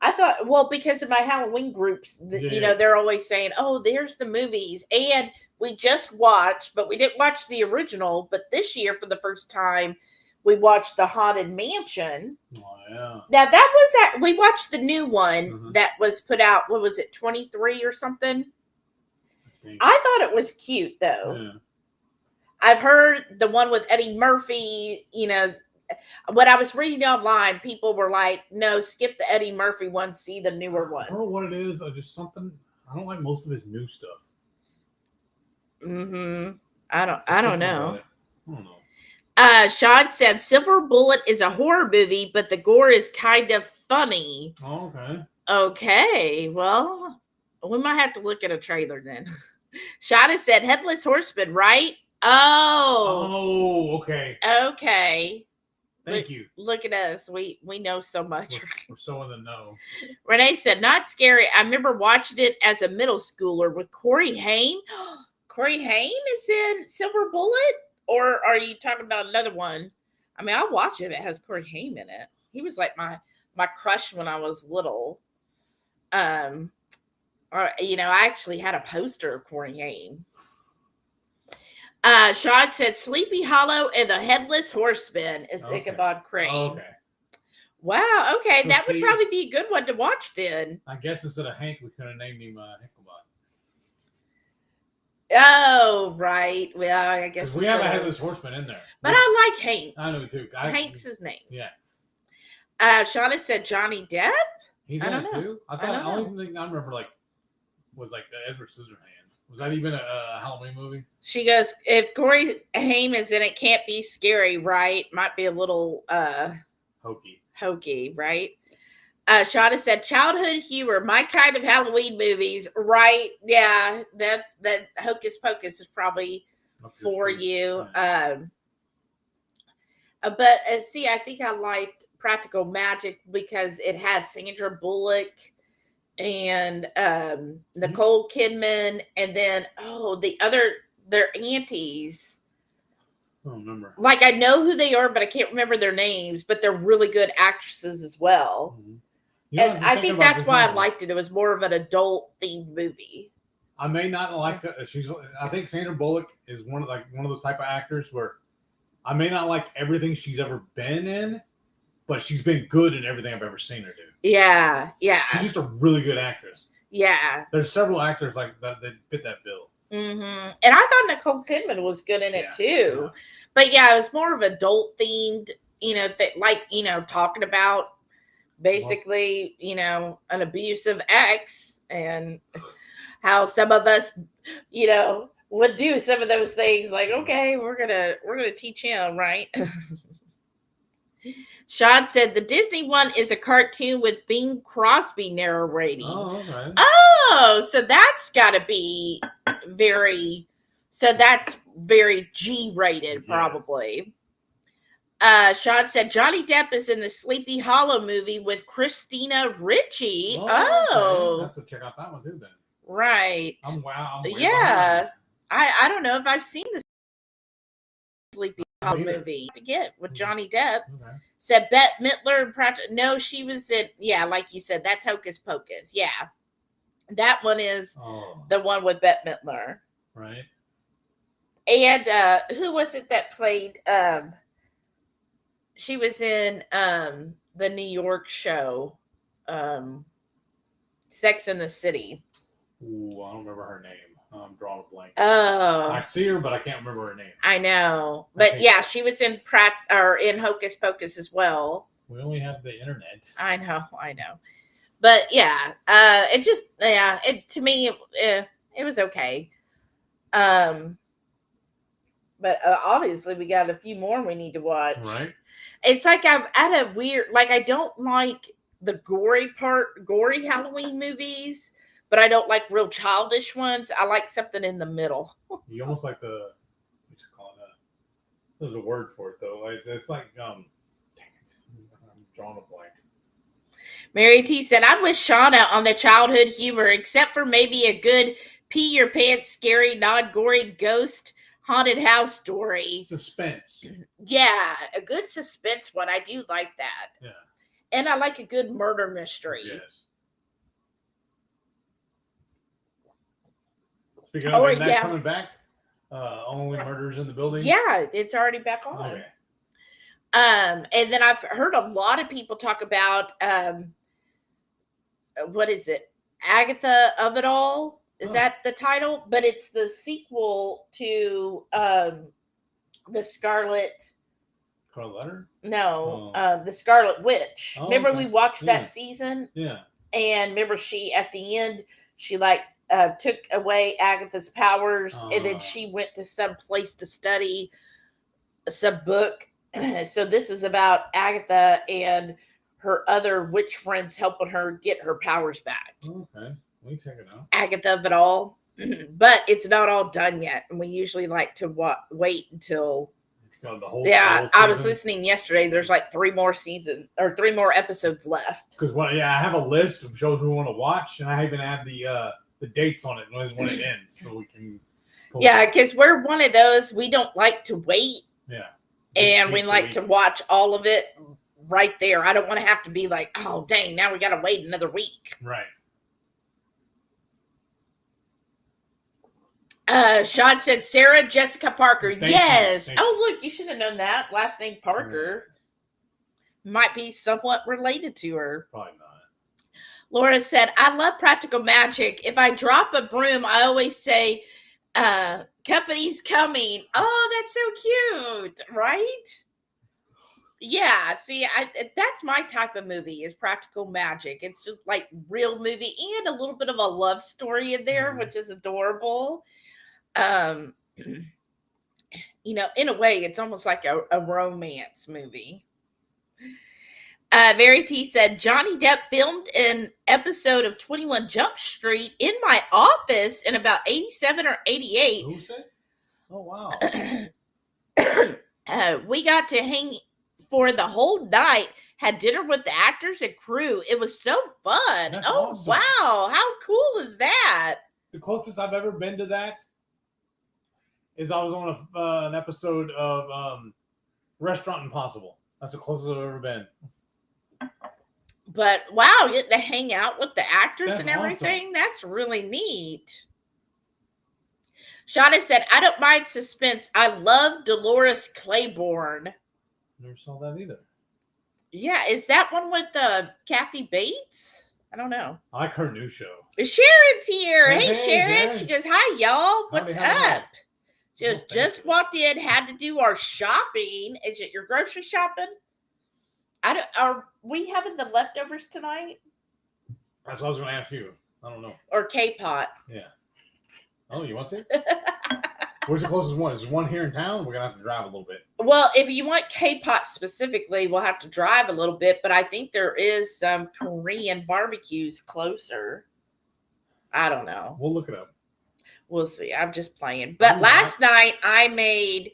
I thought, well, because of my Halloween groups, they're always saying, oh, there's the movies. And we just watched, but we didn't watch the original. But this year, for the first time, we watched The Haunted Mansion. Oh, yeah. Now, we watched the new one that was put out, what was it, 23 or something? I thought it was cute, though. Yeah. I've heard the one with Eddie Murphy, when I was reading online, people were like, no, skip the Eddie Murphy one, see the newer one. I don't know what it is. I don't like most of his new stuff. I don't know. I don't know. Sean said Silver Bullet is a horror movie, but the gore is kind of funny. Oh, okay. Okay. Well, we might have to look at a trailer then. Sean said Headless Horseman, right? Oh, okay. Okay. Thank you. Look at us. We know so much. We're so in the know. Renee said, not scary. I remember watching it as a middle schooler with Corey Haim. Corey Haim is in Silver Bullet? Or are you talking about another one? I mean, I'll watch it if it has Corey Haim in it. He was like my crush when I was little. Or, you know, I actually had a poster of Corey Haim. Sean said Sleepy Hollow and the Headless Horseman is Ichabod Crane. Oh, okay. Wow. Okay. So that would probably be a good one to watch then. I guess instead of Hank, we could have named him Ichabod. Oh, right. Well, I guess we have a Headless Horseman in there. But I like Hank. I know too. Hank's his name. Yeah. Shauna said Johnny Depp. He's in it too. I thought the only thing I remember was Edward Scissorhands. Was that even a Halloween movie? She goes, if Corey Haim is in it, can't be scary, right? Might be a little hokey, right? Shauna said childhood humor, my kind of Halloween movies, right? Yeah, that Hocus Pocus is probably for you. Yeah. But see, I think I liked Practical Magic because it had Sandra Bullock and Nicole Kidman, and then their aunties. I don't remember. Like, I know who they are, but I can't remember their names. But they're really good actresses as well. Mm-hmm. And I think that's why I liked it. It was more of an adult themed movie. I may not like her. I think Sandra Bullock is one of those type of actors where I may not like everything she's ever been in, but she's been good in everything I've ever seen her do. Yeah. She's just a really good actress. Yeah. There's several actors like that fit that bill. Mm-hmm. And I thought Nicole Kidman was good in it too. Yeah. But yeah, it was more of adult themed, talking about basically, an abusive ex and how some of us, would do some of those things. Like, okay, we're gonna teach him, right? Sean said the Disney one is a cartoon with Bing Crosby narrating. Oh, okay. Oh, so that's got to be very G-rated, probably. Yes. Sean said Johnny Depp is in the Sleepy Hollow movie with Christina Ricci. Okay. I have to check out that one too then. Right. I'm yeah. I don't know if I've seen the Sleepy Hollow movie to get with Johnny Depp. Okay. Said Bette Midler. No, she was in. Yeah, like you said, that's Hocus Pocus. Yeah, that one is the one with Bette Midler. Right. And who was it that played? She was in the New York show, Sex and the City. Ooh, I don't remember her name. I'm drawing a blank. Oh, I see her, but I can't remember her name. I know, but yeah, she was in in Hocus Pocus as well. We only have the internet. I know, but yeah, to me, it was okay. But obviously, we got a few more we need to watch. Right. It's like I'm at a weird. Like, I don't like the gory Halloween movies. But I don't like real childish ones. I like something in the middle. You almost like what you call it? There's a word for it though. It's like dang it, I'm drawing a blank. Mary T said, "I'm with Shauna on the childhood humor, except for maybe a good pee your pants, scary, non-gory ghost haunted house story. Suspense. Yeah, a good suspense one. I do like that. Yeah, and I like a good murder mystery. Yes." Speaking of that coming back, Only Murders in the Building. Yeah, it's already back on. Okay. And then I've heard a lot of people talk about what is it? Agatha of It All. Is that the title? But it's the sequel to the Scarlet Letter? No, the Scarlet Witch. Remember we watched that season? Yeah. And remember she at the end she took away Agatha's powers, and then she went to some place to study some book. So this is about Agatha and her other witch friends helping her get her powers back. Okay, we check it out. Agatha of It All, but it's not all done yet, and we usually like to wait until The whole I was season. listening yesterday. There's like 3 more episodes left. Because I have a list of shows we want to watch, and I even add the dates on it when it ends, so we can. Yeah, because we're one of those, we don't like to wait. Yeah. And we like to watch all of it right there. I don't want to have to be like, oh, dang, now we got to wait another week. Right. Sean said Sarah Jessica Parker. Thank yes. you. Oh, look, you should have known that. Last name Parker. Might be somewhat related to her. Probably not. Laura said, I love practical magic. If I drop a broom, I always say, company's coming. Oh, that's so cute, right? Yeah, see, that's my type of movie is practical magic. It's just like real movie and a little bit of a love story in there, which is adorable. In a way, it's almost like a romance movie. Verity said, Johnny Depp filmed an episode of 21 Jump Street in my office in about 87 or 88. Who said? Oh, wow. We got to hang for the whole night, had dinner with the actors and crew. It was so fun. That's oh, awesome. Wow. How cool is that? The closest I've ever been to that is I was on an episode of Restaurant Impossible. That's the closest I've ever been. But wow, getting to hang out with the actors That's and everything, awesome. That's really neat. Shauna said, I don't mind suspense. I love Dolores Claiborne. Never saw that either. Yeah, is that one with Kathy Bates? I don't know. I like her new show. Sharon's here. Hey, Sharon. Sharon. She goes, hi, y'all. What's up? She goes, just walked in, had to do our shopping. Is it your grocery shopping? Are we having the leftovers tonight? That's what I was going to ask you. I don't know. Or K-pot? Yeah. Oh, you want to? Where's the closest one? Is there one here in town? We're going to have to drive a little bit. Well, if you want K-pot specifically, we'll have to drive a little bit, but I think there is some Korean barbecues closer. I don't know. We'll look it up. We'll see. I'm just playing. But last night I made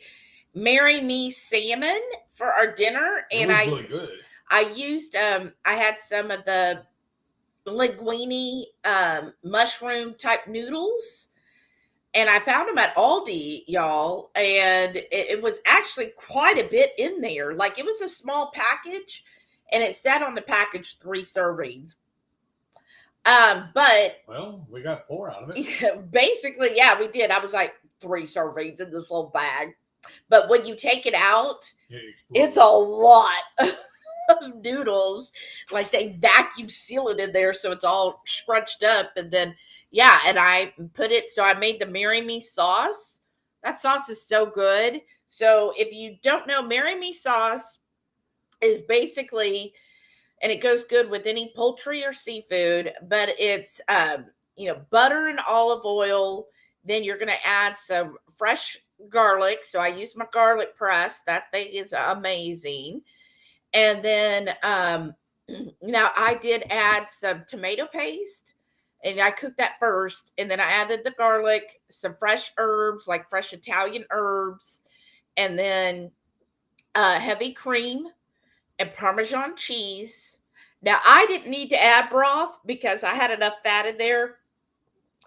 Marry Me salmon for our dinner, and it was really good. I used I had some of the linguine mushroom type noodles, and I found them at Aldi, y'all, and it was actually quite a bit in there. Like, it was a small package, and it said on the package 3 servings. But we got 4 out of it. Basically, yeah, we did. I was like 3 servings in this little bag. But when you take it out, it's a lot of noodles. Like, they vacuum seal it in there so it's all scrunched up. And then, and I put it, so I made the Marry Me sauce. That sauce is so good. So if you don't know, Marry Me sauce is basically, and it goes good with any poultry or seafood, but it's, butter and olive oil. Then you're going to add some fresh garlic. So I use my garlic press. That thing is amazing. And then, now I did add some tomato paste, and I cooked that first. And then I added the garlic, some fresh herbs, like fresh Italian herbs, and then heavy cream and Parmesan cheese. Now, I didn't need to add broth because I had enough fat in there.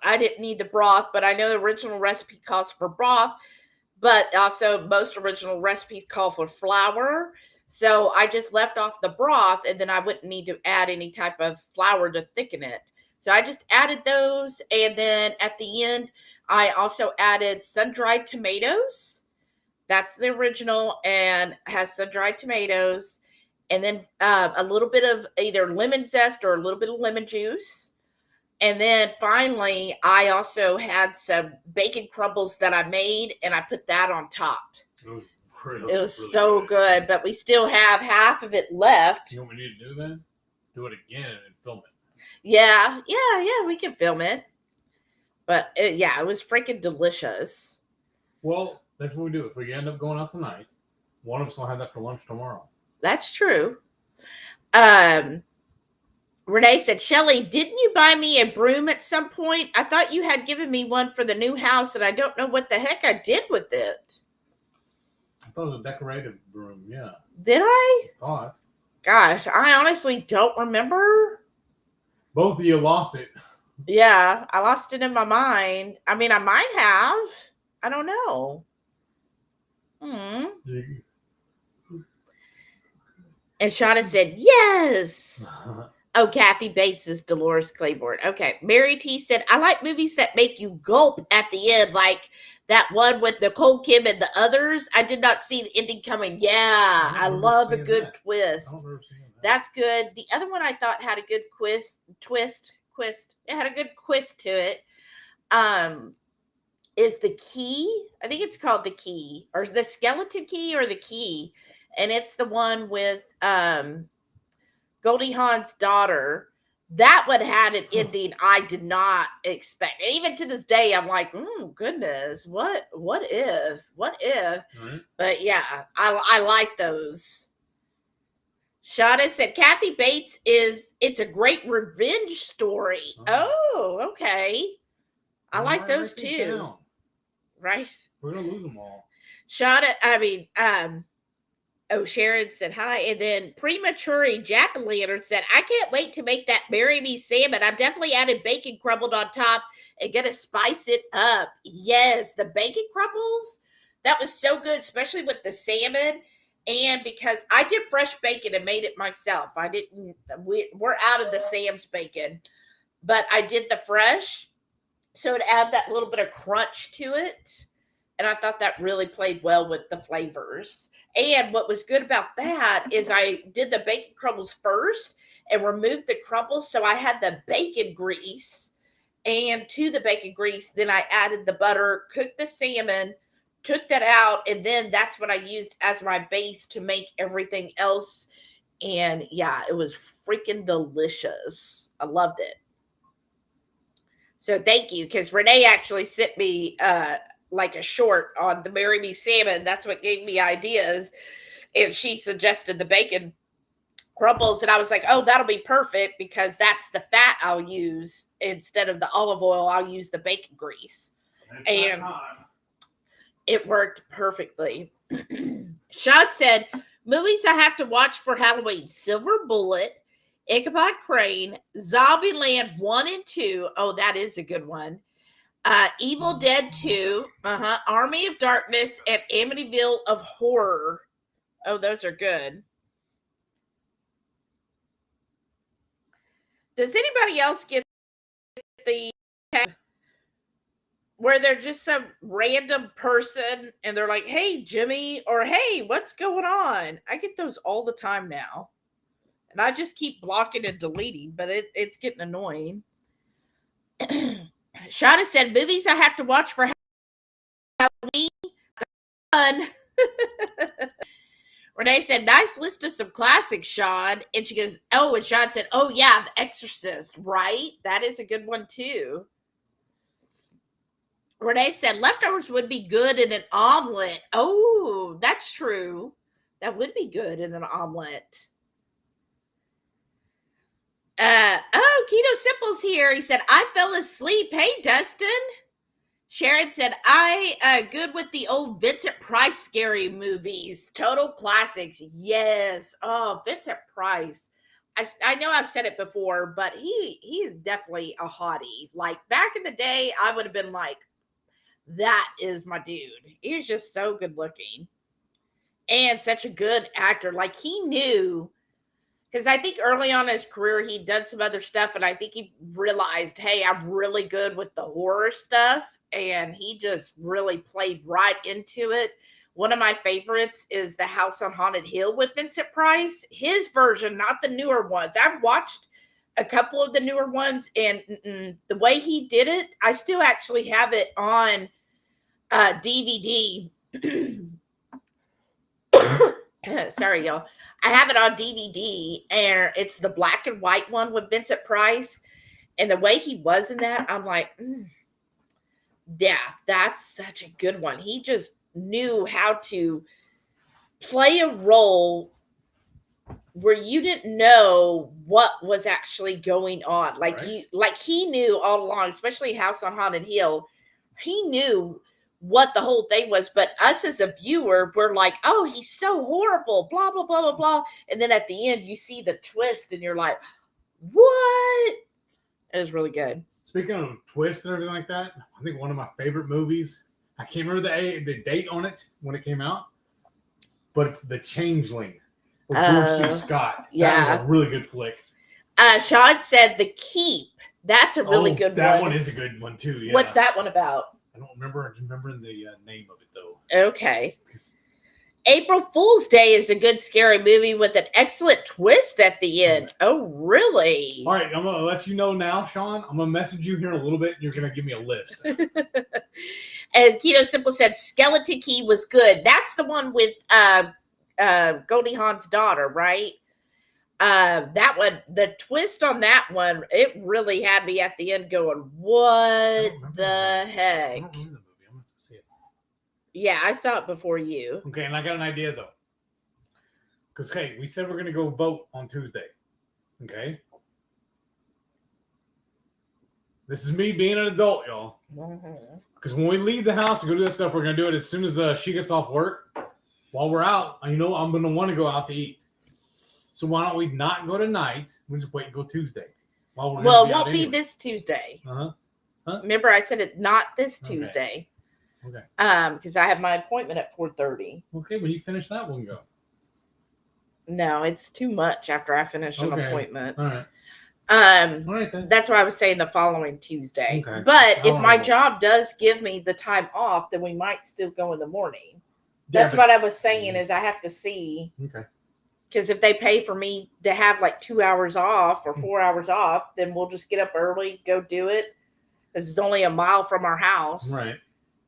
I didn't need the broth, but I know the original recipe calls for broth, but also most original recipes call for flour. So I just left off the broth, and then I wouldn't need to add any type of flour to thicken it. So I just added those, and then at the end, I also added sun-dried tomatoes. That's the original, and has sun-dried tomatoes. And then a little bit of either lemon zest or a little bit of lemon juice. And then finally, I also had some bacon crumbles that I made, and I put that on top. It was so good, but we still have half of it left. You know what we need to do then? Do it again and film it. Yeah, we can film it. But it was freaking delicious. Well, that's what we do. If we end up going out tonight, one of us will have that for lunch tomorrow. That's true. Renee said, Shelly, didn't you buy me a broom at some point? I thought you had given me one for the new house, and I don't know what the heck I did with it. I thought it was a decorative broom. Yeah. Did I? I thought. Gosh, I honestly don't remember. Both of you lost it. Yeah, I lost it in my mind. I mean, I might have. I don't know. And Shauna said, yes. Oh, Kathy Bates is Dolores Claiborne. Okay. Mary T said, I like movies that make you gulp at the end, like that one with Nicole Kim and the others. I did not see the ending coming. Yeah, I love a good twist. That's good. The other one I thought had a good twist. It had a good twist to it. Is The Key. I think it's called The Key, or The Skeleton Key, or The Key. And it's the one with Goldie Hawn's daughter. That one had an ending I did not expect. And even to this day, I'm like, goodness, what if? Right. But yeah, I like those. Shauna said, Kathy Bates it's a great revenge story. Oh, okay. I like those too. Right. We're going to lose them all. Shauna, Sharon said hi, and then Premature Jack-o'-lantern said, I can't wait to make that Marry Me salmon. I've definitely added bacon crumbled on top and gonna spice it up. Yes, the bacon crumbles, that was so good, especially with the salmon. And because I did fresh bacon and made it myself. We're out of the Sam's bacon, but I did the fresh, so it added that little bit of crunch to it. And I thought that really played well with the flavors. And what was good about that is I did the bacon crumbles first and removed the crumbles. So I had the bacon grease, and to the bacon grease, then I added the butter, cooked the salmon, took that out. And then that's what I used as my base to make everything else. And yeah, it was freaking delicious. I loved it. So thank you. Because Renee actually sent me, like a short on the Marry Me salmon. That's what gave me ideas. And she suggested the bacon crumbles. And I was like, oh, that'll be perfect, because that's the fat I'll use. Instead of the olive oil, I'll use the bacon grease. And it worked perfectly. Sean said, movies I have to watch for Halloween: Silver Bullet, Ichabod Crane, Zombieland 1 and 2. Oh, that is a good one. Evil Dead 2, Army of Darkness, and Amityville of Horror. Oh, those are good. Does anybody else get the where they're just some random person and they're like, hey, Jimmy, or hey, what's going on? I get those all the time now. And I just keep blocking and deleting, but it's getting annoying. Shauna said, movies I have to watch for Halloween. Fun. Renee said, nice list of some classics, Sean. And she goes, oh, and Sean said, oh, yeah, The Exorcist, right? That is a good one, too. Renee said, leftovers would be good in an omelet. Oh, that's true. That would be good in an omelet. Keto Simple's here. He said, I fell asleep. Hey, Dustin. Sharon said, good with the old Vincent Price scary movies. Total classics. Yes. Oh, Vincent Price. I know I've said it before, but he is definitely a hottie. Like, back in the day, I would have been like, that is my dude. He was just so good looking. And such a good actor. Like, he knew, because I think early on in his career, he'd done some other stuff, and I think he realized, hey, I'm really good with the horror stuff, and he just really played right into it. One of my favorites is The House on Haunted Hill with Vincent Price. His version, not the newer ones. I've watched a couple of the newer ones, and the way he did it, I still actually have it on DVD. Sorry, y'all. I have it on DVD, and it's the black and white one with Vincent Price. And the way he was in that, I'm like, yeah, that's such a good one. He just knew how to play a role where you didn't know what was actually going on. Like, right. He knew all along, especially House on Haunted Hill. He knew what the whole thing was. But us as a viewer, we're like, oh, he's so horrible, blah, blah, blah, blah, blah. And then at the end, you see the twist and you're like, what? It was really good. Speaking of twists and everything like that, I think one of my favorite movies, I can't remember the date on it when it came out, but it's The Changeling with George C. Scott. That was a really good flick. Sean said The Keep. That's a really good one. That one is a good one too. Yeah. What's that one about? I don't remember. I just remember the name of it though. Okay. April Fool's Day is a good scary movie with an excellent twist at the end. Oh, really? All right, I'm going to let you know now, Sean. I'm going to message you here in a little bit. And you're going to give me a list. And Keto Simple said Skeleton Key was good. That's the one with Goldie Hawn's daughter, right? That one, the twist on that one, it really had me at the end going, what the heck? I don't remember the movie. I'm going to see it. Yeah, I saw it before you. Okay, and I got an idea, though. Because, hey, we said we're going to go vote on Tuesday. Okay? This is me being an adult, y'all. Because when we leave the house and go do this stuff, we're going to do it as soon as she gets off work. While we're out, I'm going to want to go out to eat. So why don't we not go tonight? We'll just wait and go Tuesday. It won't be this Tuesday. Huh? Remember, I said it not this Tuesday. Okay. Because I have my appointment at 4:30. Okay, when you finish that, we'll go. No, it's too much after I finish an appointment. All right. All right then. That's why I was saying the following Tuesday. Okay. But if my job does give me the time off, then we might still go in the morning. That's what I was saying is I have to see. Okay. Because if they pay for me to have like 2 hours off or 4 hours off, then we'll just get up early, go do it. Because it's only a mile from our house. Right.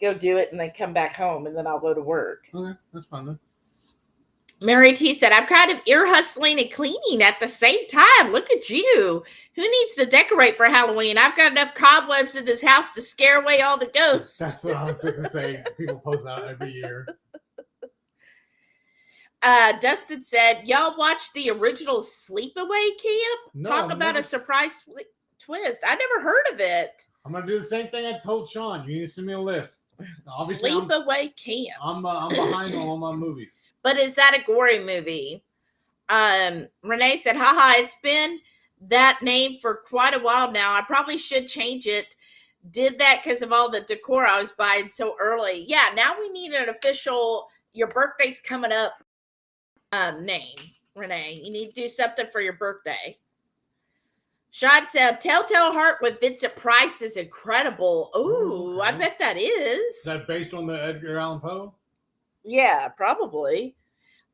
Go do it and then come back home and then I'll go to work. Okay, that's fine then. Mary T said, I'm kind of ear hustling and cleaning at the same time. Look at you. Who needs to decorate for Halloween? I've got enough cobwebs in this house to scare away all the ghosts. That's what I was going to say. People post out every year. Dustin said, y'all watched the original Sleepaway Camp? No, Talk about a surprise twist. I never heard of it. I'm going to do the same thing I told Sean. You need to send me a list. Obviously, Sleepaway Camp. I'm behind on all my movies. But is that a gory movie? Renee said, haha, it's been that name for quite a while now. I probably should change it. Did that because of all the decor I was buying so early. Yeah, now we need an official, your birthday's coming up name, Renee. You need to do something for your birthday. Sean said, Telltale Heart with Vincent Price is incredible. Ooh, okay. I bet that is. Is that based on the Edgar Allan Poe? Yeah, probably.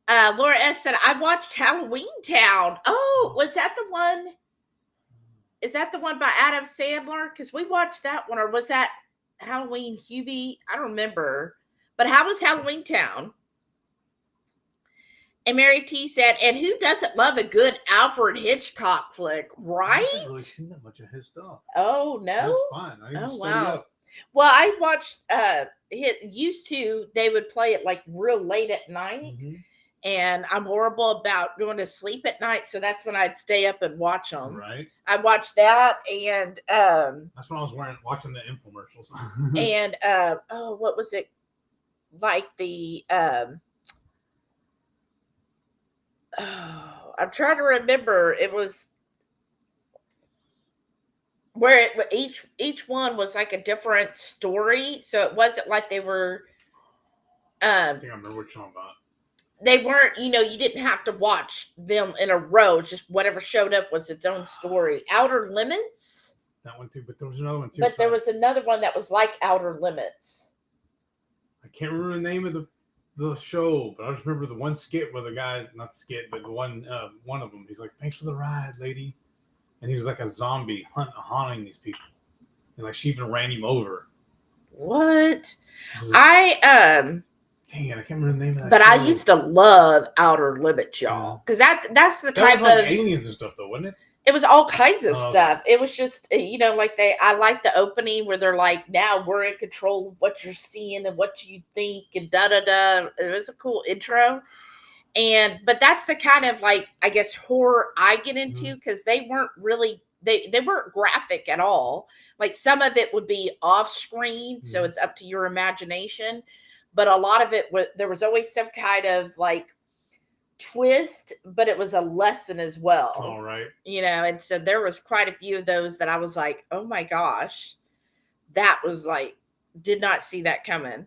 Laura S. said, I watched Halloween Town. Oh, was that the one? Is that the one by Adam Sandler? Because we watched that one. Or was that Halloween Hubie? I don't remember. But how was Halloween Town? And Mary T said, and who doesn't love a good Alfred Hitchcock flick, right? I haven't really seen that much of his stuff. Oh, no? That's fine. I didn't study up. Well, I watched, used to, they would play it like real late at night. Mm-hmm. And I'm horrible about going to sleep at night. So that's when I'd stay up and watch them. Right. I watched that and. That's when I was watching the infomercials. And, what was it? Like the, I'm trying to remember. It was where each one was like a different story. So it wasn't like they were. I think I remember what you're talking about. They weren't, you didn't have to watch them in a row. Just whatever showed up was its own story. Outer Limits. That one too, but there was another one too. But there was another one that was like Outer Limits. I can't remember the name of the show, but I just remember the one skit where the guy, not the skit, but the one of them, he's like, thanks for the ride, lady. And he was like a zombie haunting these people. And like she even ran him over. What? Dang it, I can't remember the name of that But show. I used to love Outer Limits, y'all. Because that's the type was like of aliens and stuff though, wasn't it? It was all kinds of stuff. It was just, I like the opening where they're like, now we're in control of what you're seeing and what you think and da-da-da. It was a cool intro. But that's the kind of like, I guess, horror I get into because they weren't really they weren't graphic at all. Like some of it would be off screen, so it's up to your imagination. But a lot of it was, there was always some kind of like twist, but it was a lesson as well. All right. You know, and so there was quite a few of those that I was like, oh my gosh, that was like, did not see that coming.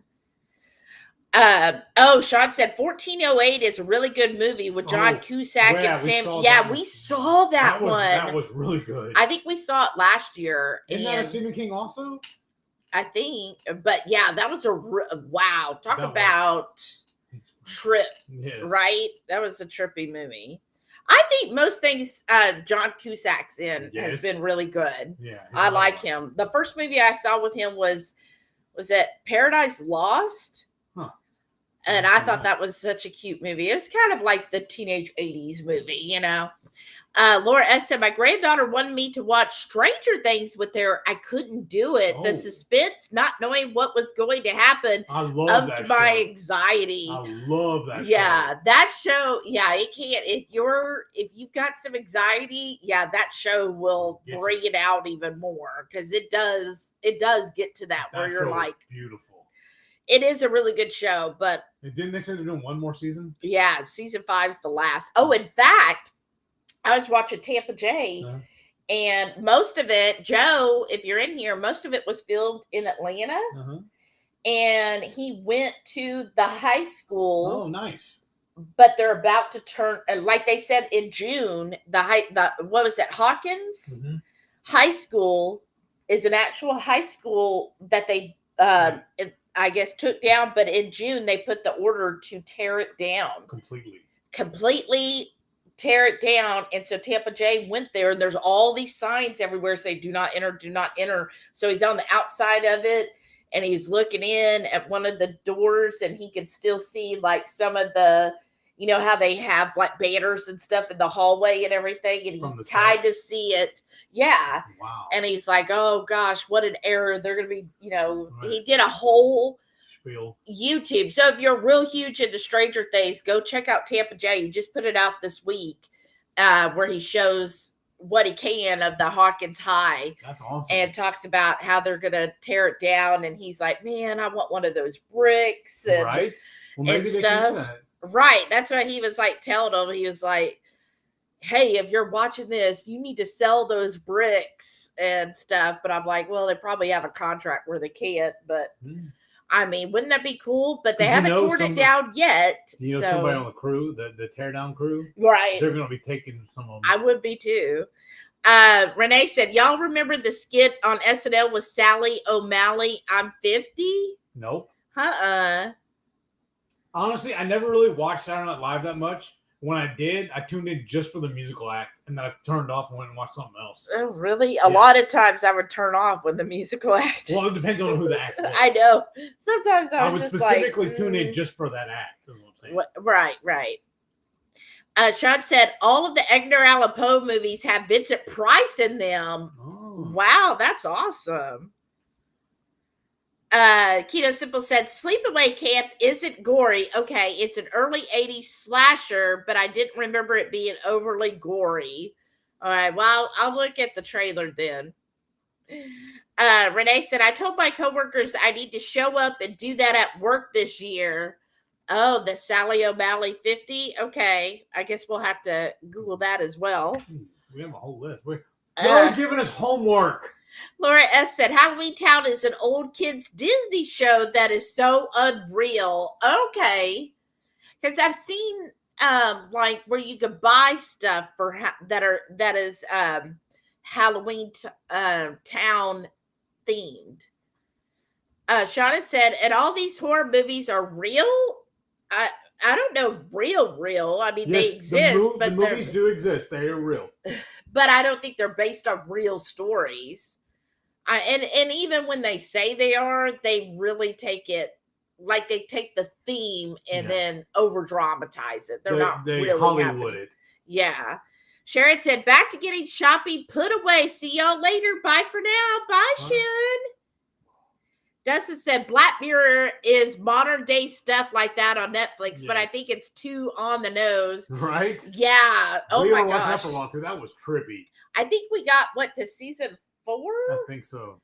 Sean said 1408 is a really good movie with John Cusack and Sam. Yeah, we saw that one. That was really good. I think we saw it last year. Isn't that a Stephen King also? I think, but yeah, that was a wow. Talk about trip, right? That was a trippy movie. I think most things John Cusack's in has been really good. Yeah, I like him. The first movie I saw with him was it Paradise Lost? And I thought that was such a cute movie. It's kind of like the teenage 80s movie, you know. Laura S. said, my granddaughter wanted me to watch Stranger Things with her. I couldn't do it. The suspense, not knowing what was going to happen, upped my anxiety. I love that show. Yeah, that show, it can't. If you've got some anxiety, that show will bring it out even more, because it does get to that where you're like, beautiful. It is a really good show, but didn't they say they're doing one more season? Yeah, season 5's the last. Oh, in fact, I was watching Tampa J, and most of it, Joe, if you're in here, most of it was filmed in Atlanta, and he went to the high school. Oh, nice! But they're about to turn, like they said in June, what was it, Hawkins High School is an actual high school that they I guess took down, but in June they put the order to tear it down completely tear it down. And so Tampa J went there, and there's all these signs everywhere say do not enter, do not enter. So he's on the outside of it, and he's looking in at one of the doors, and he can still see like some of the, you know how they have like banners and stuff in the hallway and everything, and he tried to see it. Yeah. Wow. And he's like, oh gosh, what an error. They're going to be, he did a whole spiel YouTube. So if you're real huge into Stranger Things, go check out Tampa J. He just put it out this week where he shows what he can of the Hawkins High. That's awesome. And talks about how they're going to tear it down. And he's like, man, I want one of those bricks. And, right. Well, maybe they can do that. Right. That's what he was like telling them. He was like, hey, if you're watching this, you need to sell those bricks and stuff. But I'm like, well, they probably have a contract where they can't. But I mean, wouldn't that be cool? But they haven't torn it down yet. You know, somebody on the crew, the teardown crew, right? They're going to be taking some of them. I would be too. Renee said, y'all remember the skit on SNL with Sally O'Malley? I'm 50. Nope. Honestly, I never really watched Saturday Night Live that much. When I did, I tuned in just for the musical act, and then I turned off and went and watched something else. Oh, really? A lot of times I would turn off when the musical act. Well, it depends on who the act was. I know. Sometimes I would just specifically tune in just for that act, is what I'm saying. Right. Sean said, all of the Edgar Allan Poe movies have Vincent Price in them. Oh. Wow, that's awesome. Keto Simple said, Sleepaway Camp isn't gory. Okay, it's an early 80s slasher, but I didn't remember it being overly gory. All right, well, I'll look at the trailer then. Renee said, I told my coworkers I need to show up and do that at work this year. Oh, the Sally O'Malley 50? Okay, I guess we'll have to Google that as well. We have a whole list. You're giving us homework. Laura S. said, Halloween Town is an old kids Disney show that is so unreal. Okay. Because I've seen like where you could buy stuff for that is Halloween Town themed. Shauna said, and all these horror movies are real? I don't know if real. I mean, yes, they exist. But the movies do exist. They are real. But I don't think they're based on real stories. And even when they say they are, they really take it, like they take the theme and then over dramatize it. They're not really Hollywood it. Yeah. Sharon said, back to getting shopping put away. See y'all later. Bye for now. Bye, Sharon. Dustin said Black Mirror is modern day stuff like that on Netflix, but I Yes. think it's too on the nose. Right? Yeah. Oh we my were watching that gosh. for a while too. That was trippy. I think we got to season 4? I think so.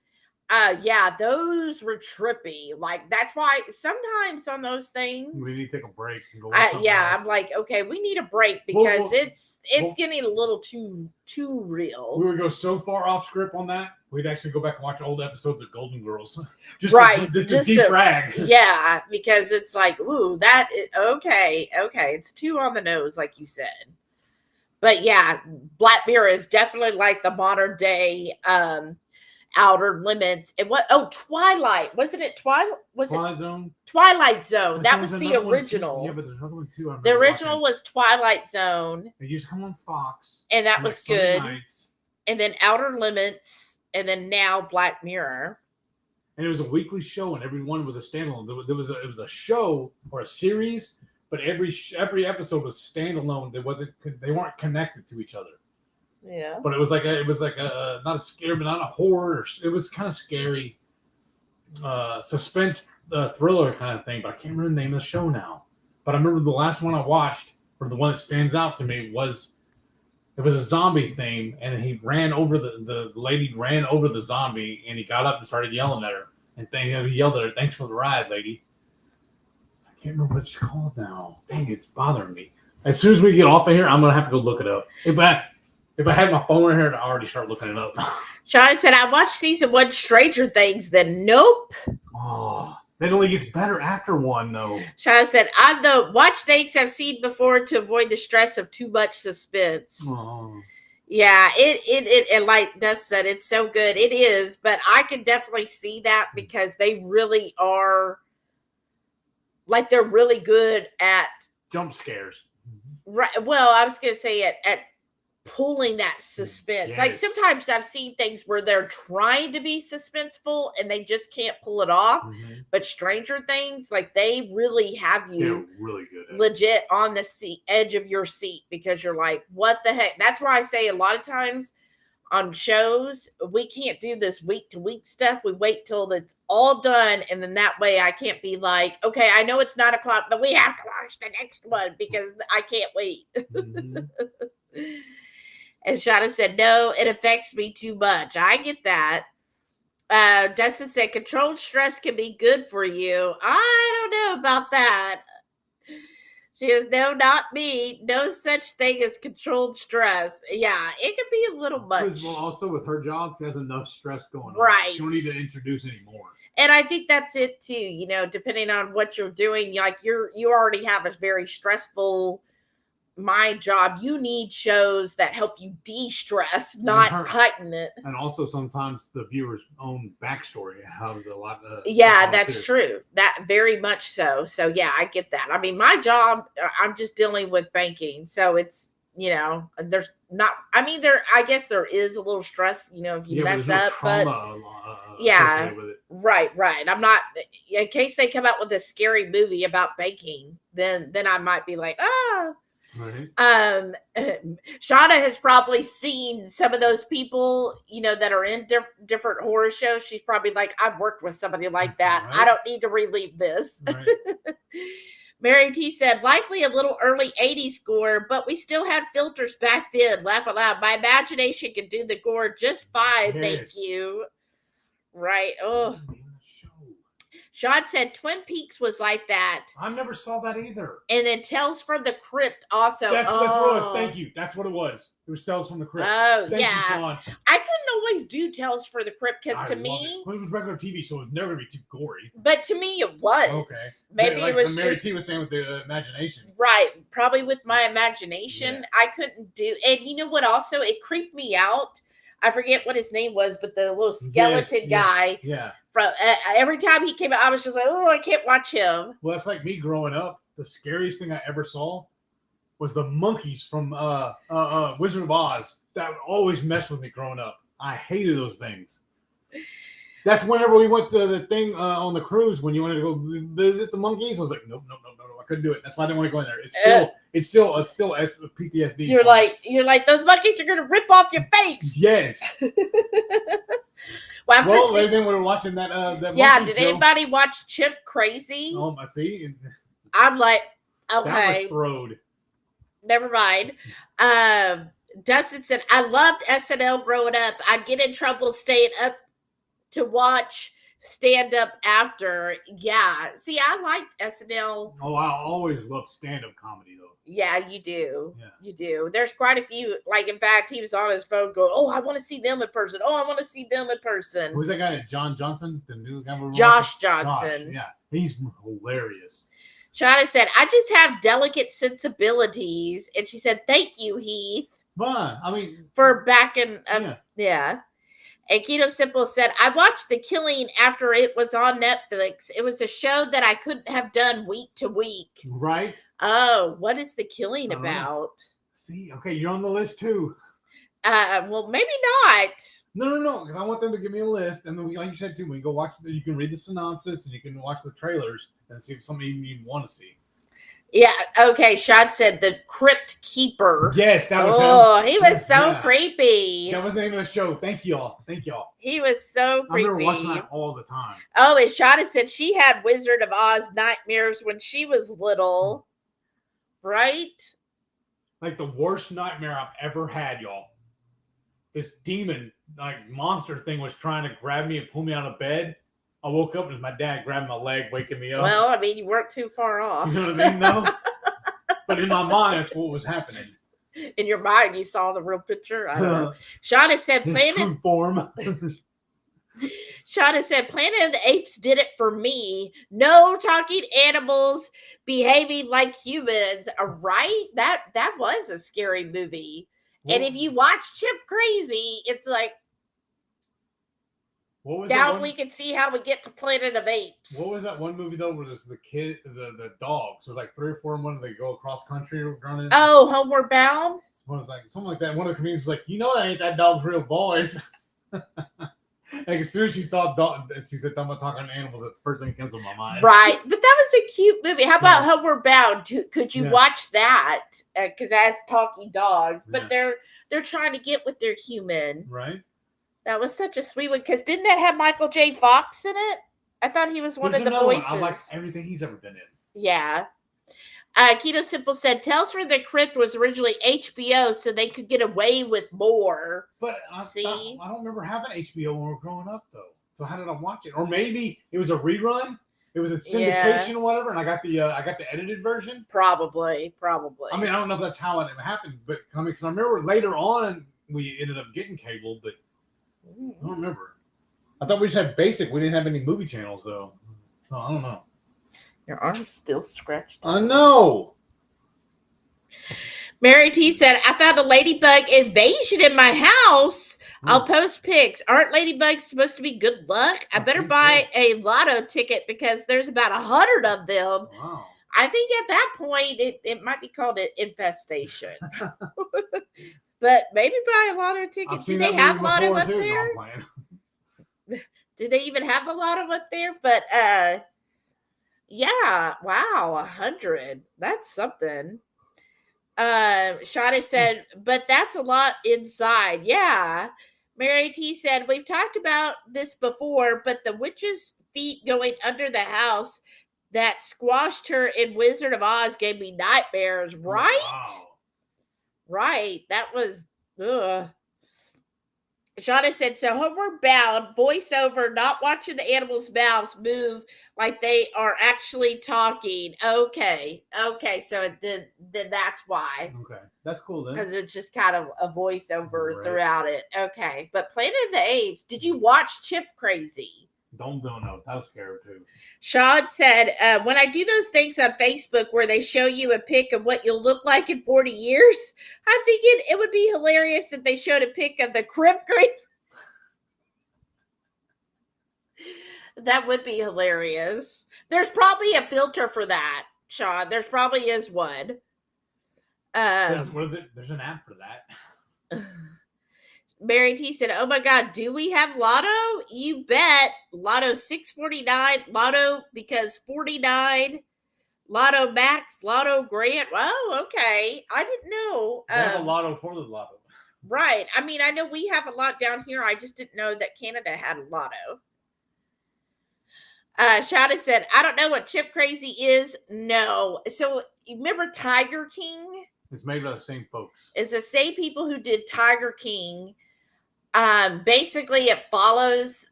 Yeah, those were trippy. Like that's why sometimes on those things We need to take a break and go watch something yeah, else. I'm like, okay, we need a break because it's getting a little too real. We would go so far off script on that, we'd actually go back and watch old episodes of Golden Girls. just right. To defrag. Yeah, because it's like, ooh, okay, it's too on the nose, like you said. But yeah, Black Mirror is definitely like the modern day Outer Limits. And Twilight. Wasn't it Twilight Zone? Twilight Zone. That was the original. Yeah, but there's another one too. The original was Twilight Zone. It used to come on Fox. And that was good. Nights. And then Outer Limits. And then now Black Mirror. And it was a weekly show, and every one was a standalone. It was a show or a series, but every episode was standalone. They weren't connected to each other. Yeah. But it was like a not a scare, but not a horror. It was kind of scary, suspense thriller kind of thing. But I can't remember the name of the show now. But I remember the last one I watched, or the one that stands out to me, was a zombie thing, and he ran over the lady ran over the zombie, and he got up and started yelling at her, and he yelled at her, "Thanks for the ride, lady." I can't remember what it's called now. Dang, it's bothering me. As soon as we get off of here, I'm gonna have to go look it up. If I had my phone right here, I'd already start looking it up. Sharon said, I watched season 1 Stranger Things, then nope. Oh, that only gets better after 1, though. Sharon said, I'm the watch things I've seen before to avoid the stress of too much suspense. Oh. Yeah, it like Dust said, it's so good. It is, but I can definitely see that because they really are, like, they're really good at jump scares. Right. Well, I was going to say at pulling that suspense. Yes. Like sometimes I've seen things where they're trying to be suspenseful and they just can't pull it off. Mm-hmm. But Stranger Things, like they really have you really good legit on the edge of your seat because you're like, what the heck? That's why I say a lot of times on shows, we can't do this week to week stuff. We wait till it's all done. And then that way I can't be like, okay, I know it's 9:00, but we have to watch the next one because I can't wait. Mm-hmm. And Shauna said, no, it affects me too much. I get that. Dustin said, controlled stress can be good for you. I don't know about that. She goes, no, not me. No such thing as controlled stress. Yeah, it can be a little much. Well, also with her job, she has enough stress going on. Right. She don't need to introduce any more. And I think that's it too. You know, depending on what you're doing, like you already have a very stressful my job. You need shows that help you de-stress, not heighten it. And also sometimes the viewer's own backstory has a lot of that's true. That very much so. So yeah, I get that. I mean, my job, I'm just dealing with banking. So it's, you know, there's not, I mean, I guess there is a little stress, you know, if you mess up, but yeah, with it. Right. I'm not, in case they come out with a scary movie about banking, then I might be like, Right. Shauna has probably seen some of those people, you know, that are in different horror shows. She's probably like, I've worked with somebody like that. Right. I don't need to relive this. Right. Mary T said, likely a little early 80s gore, but we still had filters back then. Laugh aloud. My imagination can do the gore just fine. Yes. Thank you. Right. Oh. Sean said Twin Peaks was like that. I never saw that either. And then Tales from the Crypt also. That's what it was. Thank you. That's what it was. It was Tales from the Crypt. Oh, Thank yeah. you, Sean. I couldn't always do Tales from the Crypt because to me. It was regular TV, so it was never going to be too gory. But to me, it was. Okay. Maybe like it was Mary T was saying with the imagination. Right. Probably with my imagination. Yeah. I couldn't do. And you know what also? It creeped me out. I forget what his name was, but the little skeleton guy. Yeah. From every time he came out, I was just like, oh, I can't watch him. Well, that's like me growing up. The scariest thing I ever saw was the monkeys from Wizard of Oz. That always messed with me growing up. I hated those things. That's whenever we went to the thing on the cruise when you wanted to go visit the monkeys. I was like, nope. I couldn't do it. That's why I didn't want to go in there. It's still PTSD. You're like those monkeys are gonna rip off your face. Yes. Well, after Well, then we were watching that yeah, monkey did show. anybody watch Chip Crazy? Oh, I see. I'm like, That was okay, throwed. never mind. Dustin said, I loved SNL growing up. I'd get in trouble staying up to watch stand up after. Yeah. See, I liked SNL. Oh, I always loved stand-up comedy, though. Yeah, you do. Yeah. You do. There's quite a few. Like, in fact, he was on his phone going, oh, I want to see them in person. Oh, I want to see them in person. Who's that guy? John Johnson? The new guy we're Josh watching? Johnson. Josh, yeah. He's hilarious. Shauna said, I just have delicate sensibilities. And she said, thank you, Heath. Fun. I mean, for backing yeah. Yeah. And Keto Simple said, I watched The Killing after it was on Netflix. It was a show that I couldn't have done week to week. Right. Oh, what is The Killing about? Know. See, okay, you're on the list too. Well, maybe not. No, because I want them to give me a list, and then, like you said too, when you go watch, you can read the synopsis and you can watch the trailers and see if something you want to see. Yeah. Okay. Shad said The Crypt Keeper. Yes, that was him. Oh, he was so creepy. That was the name of the show. Thank y'all. He was so creepy. I remember watching that all the time. Oh, and Shada said she had Wizard of Oz nightmares when she was little. Right? Like the worst nightmare I've ever had, y'all. This demon, like monster thing, was trying to grab me and pull me out of bed. I woke up and it was my dad grabbing my leg, waking me up. Well, I mean, you weren't too far off. You know what I mean, though? But in my mind, that's what was happening. In your mind, you saw the real picture? I don't know. Shauna said, Planet form. Shauna said, Planet of the Apes did it for me. No talking animals behaving like humans. Right? That was a scary movie. Well, and if you watch Chip Crazy, it's like, what was now we can see how we get to Planet of Apes. What was that one movie though, where there's the kid, the dogs? So there's like 3 or 4 of them. They go across country running. Oh, Homeward Bound. Something like that. One of the comedians was like, you know, that ain't that dog's real voice. Like as soon as she thought dog, she said, "I'm talking animals." That's the first thing that comes to my mind. Right, but that was a cute movie. How about Homeward Bound? Could you watch that? Because it has talking dogs, but they're trying to get with their human. Right. That was such a sweet one. Because didn't that have Michael J. Fox in it? I thought he was one of the voices. I like everything he's ever been in. Yeah. Keto Simple said Tales from the Crypt was originally HBO, so they could get away with more. But I don't remember having HBO when we were growing up, though. So how did I watch it? Or maybe it was a rerun. It was a syndication or whatever, and I got the edited version. Probably. I mean, I don't know if that's how it happened, but I mean, because I remember later on we ended up getting cable, but I don't remember. I thought we just had basic. We didn't have any movie channels, though. So I don't know. Your arm's still stretched. I know. Mary T said, I found a ladybug invasion in my house. I'll post pics. Aren't ladybugs supposed to be good luck? I better buy a lotto ticket because there's about 100 of them. Wow. I think at that point, it might be called an infestation. But maybe buy a lotto ticket. Do they have lotto up there? Do they even have the lotto up there? But, yeah, wow, 100. That's something. Shadi said, but that's a lot inside. Yeah. Mary T said, we've talked about this before, but the witch's feet going under the house that squashed her in Wizard of Oz gave me nightmares. Right? Wow. Right. That was, ugh. Shauna said, so Homeward Bound, voiceover, not watching the animals' mouths move like they are actually talking. Okay. So then that's why. Okay. That's cool then. Because it's just kind of a voiceover throughout it. Okay. But Planet of the Apes, did you watch Chip Crazy? Don't know. That was scary too. Sean said, when I do those things on Facebook where they show you a pic of what you'll look like in 40 years, I'm thinking it would be hilarious if they showed a pic of the Crypt Creep. That would be hilarious. There's probably a filter for that, Sean. There probably is one. What is it? There's an app for that. Mary T said, oh my God, do we have Lotto? You bet. Lotto 649, Lotto because 49, Lotto Max, Lotto Grant. Oh, okay. I didn't know. They have a Lotto for the Lotto. Right. I mean, I know we have a lot down here. I just didn't know that Canada had a lotto. Sharon said, I don't know what chip crazy is. No. So you remember Tiger King? It's made by the same folks. It's the same people who did Tiger King. Basically, it follows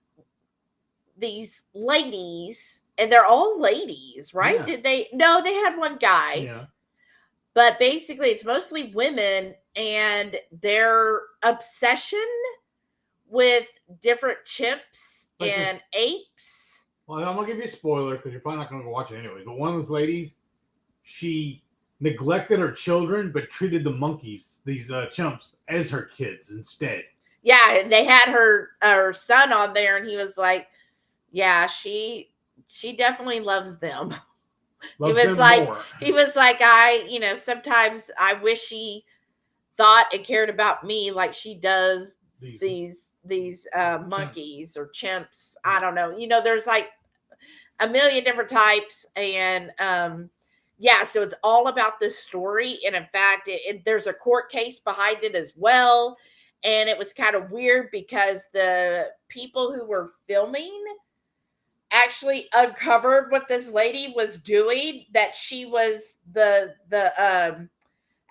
these ladies, and they're all ladies, right? Yeah. Did they? No, they had one guy. Yeah. But basically, it's mostly women and their obsession with different chimps Like and apes. Well, I'm going to give you a spoiler because you're probably not going to go watch it anyways. But one of those ladies, she neglected her children but treated the monkeys, these chimps, as her kids instead. Yeah, and they had her son on there, and he was like, yeah, she definitely loves them. He was like, sometimes I wish she thought and cared about me like she does these monkeys or chimps. I don't know. There's like a million different types, and so it's all about this story. And in fact, there's a court case behind it as well. And it was kind of weird because the people who were filming actually uncovered what this lady was doing, that she was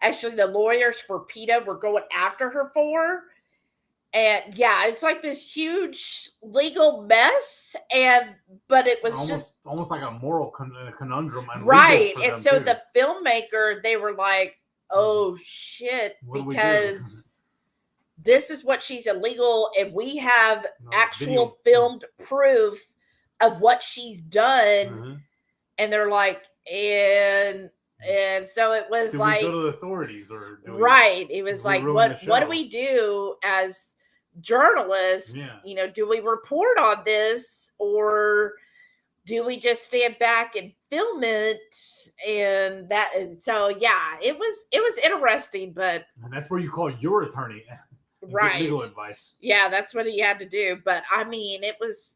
actually the lawyers for PETA were going after her for. And yeah, it's like this huge legal mess, but it was almost like a moral conundrum, and right. And so the filmmaker, they were like, "Oh shit," because this is what she's illegal, and we have actual filmed proof of what she's done. Mm-hmm. And they're like, and so it was do like, we go to the authorities, or right? It was like, what do we do as journalists? Yeah. Do we report on this, or do we just stand back and film it? And so yeah, it was interesting, but and that's where you call your attorney, right? Legal advice. Yeah, that's what he had to do. But I mean, it's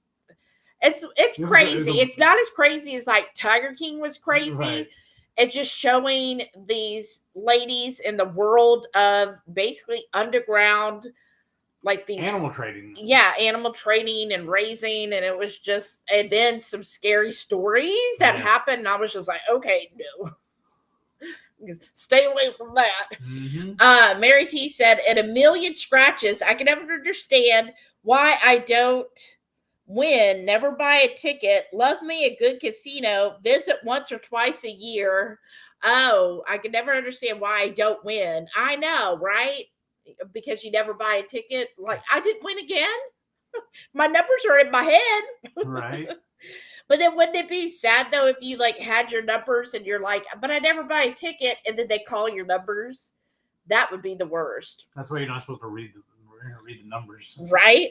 crazy. It's not as crazy as like Tiger King was crazy. Right. It's just showing these ladies in the world of basically underground, like the animal trading. Yeah, animal trading and raising. And it was just, and then some scary stories that happened. And I was just like, okay, no. Stay away from that. Mm-hmm. Mary T said, at 1 million scratches, I can never understand why I don't win, never buy a ticket, love me a good casino, visit once or twice a year. Oh, I can never understand why I don't win. I know, right? Because you never buy a ticket. Like, I didn't win again. My numbers are in my head. Right. But then wouldn't it be sad though if you like had your numbers and you're like, but I never buy a ticket, and then they call your numbers? That would be the worst. That's why you're not supposed to read the numbers. Right?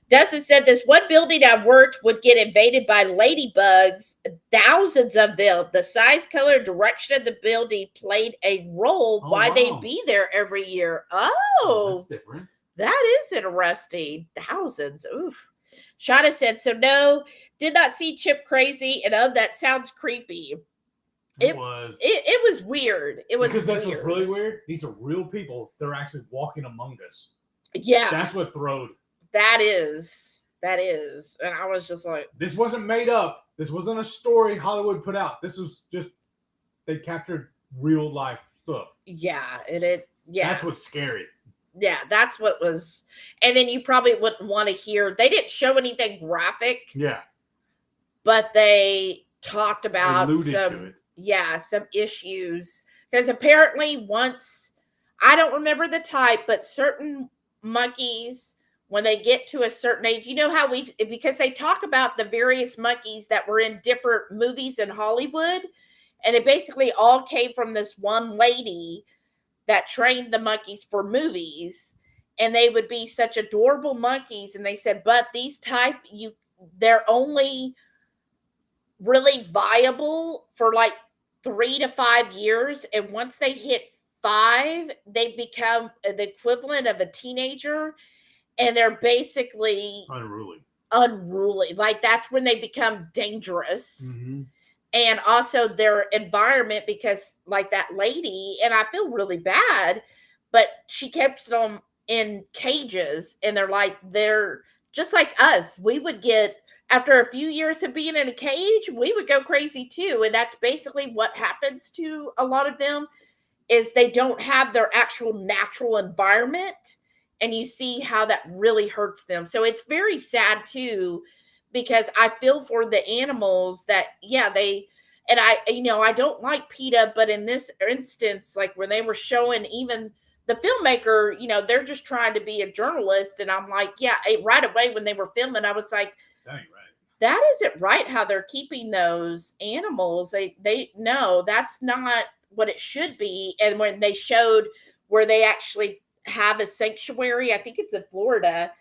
Dustin said this one building I worked would get invaded by ladybugs, thousands of them. The size, color, direction of the building played a role why they'd be there every year. Oh, that's different. That is interesting. Thousands. Oof. Shauna said, so no, did not see Chip Crazy, and that sounds creepy. It was weird. It was because that's what's really weird. These are real people. They're actually walking among us. Yeah. That's what throwed. That is. And I was just like, this wasn't made up. This wasn't a story Hollywood put out. This was just, they captured real life stuff. Yeah. That's what's scary. Yeah, that's what was. And then you probably wouldn't want to hear. They didn't show anything graphic. Yeah. But they talked about some issues. Because apparently once, I don't remember the type, but certain monkeys, when they get to a certain age, you know how because they talk about the various monkeys that were in different movies in Hollywood. And they basically all came from this one lady that trained the monkeys for movies, and they would be such adorable monkeys. And they said, but these type, they're only really viable for like 3 to 5 years. And once they hit 5, they become the equivalent of a teenager, and they're basically unruly. Like that's when they become dangerous. Mm-hmm. And also their environment, because like that lady, and I feel really bad, but she kept them in cages, and they're just like us. We would get, after a few years of being in a cage, we would go crazy too. And that's basically what happens to a lot of them, is they don't have their actual natural environment. And you see how that really hurts them. So it's very sad too, because I feel for the animals that, and I don't like PETA, but in this instance, like when they were showing even the filmmaker, they're just trying to be a journalist. And I'm like, right away when they were filming, I was like, that ain't right. That isn't right how they're keeping those animals. They no, that's not what it should be. And when they showed where they actually have a sanctuary, I think it's in Florida,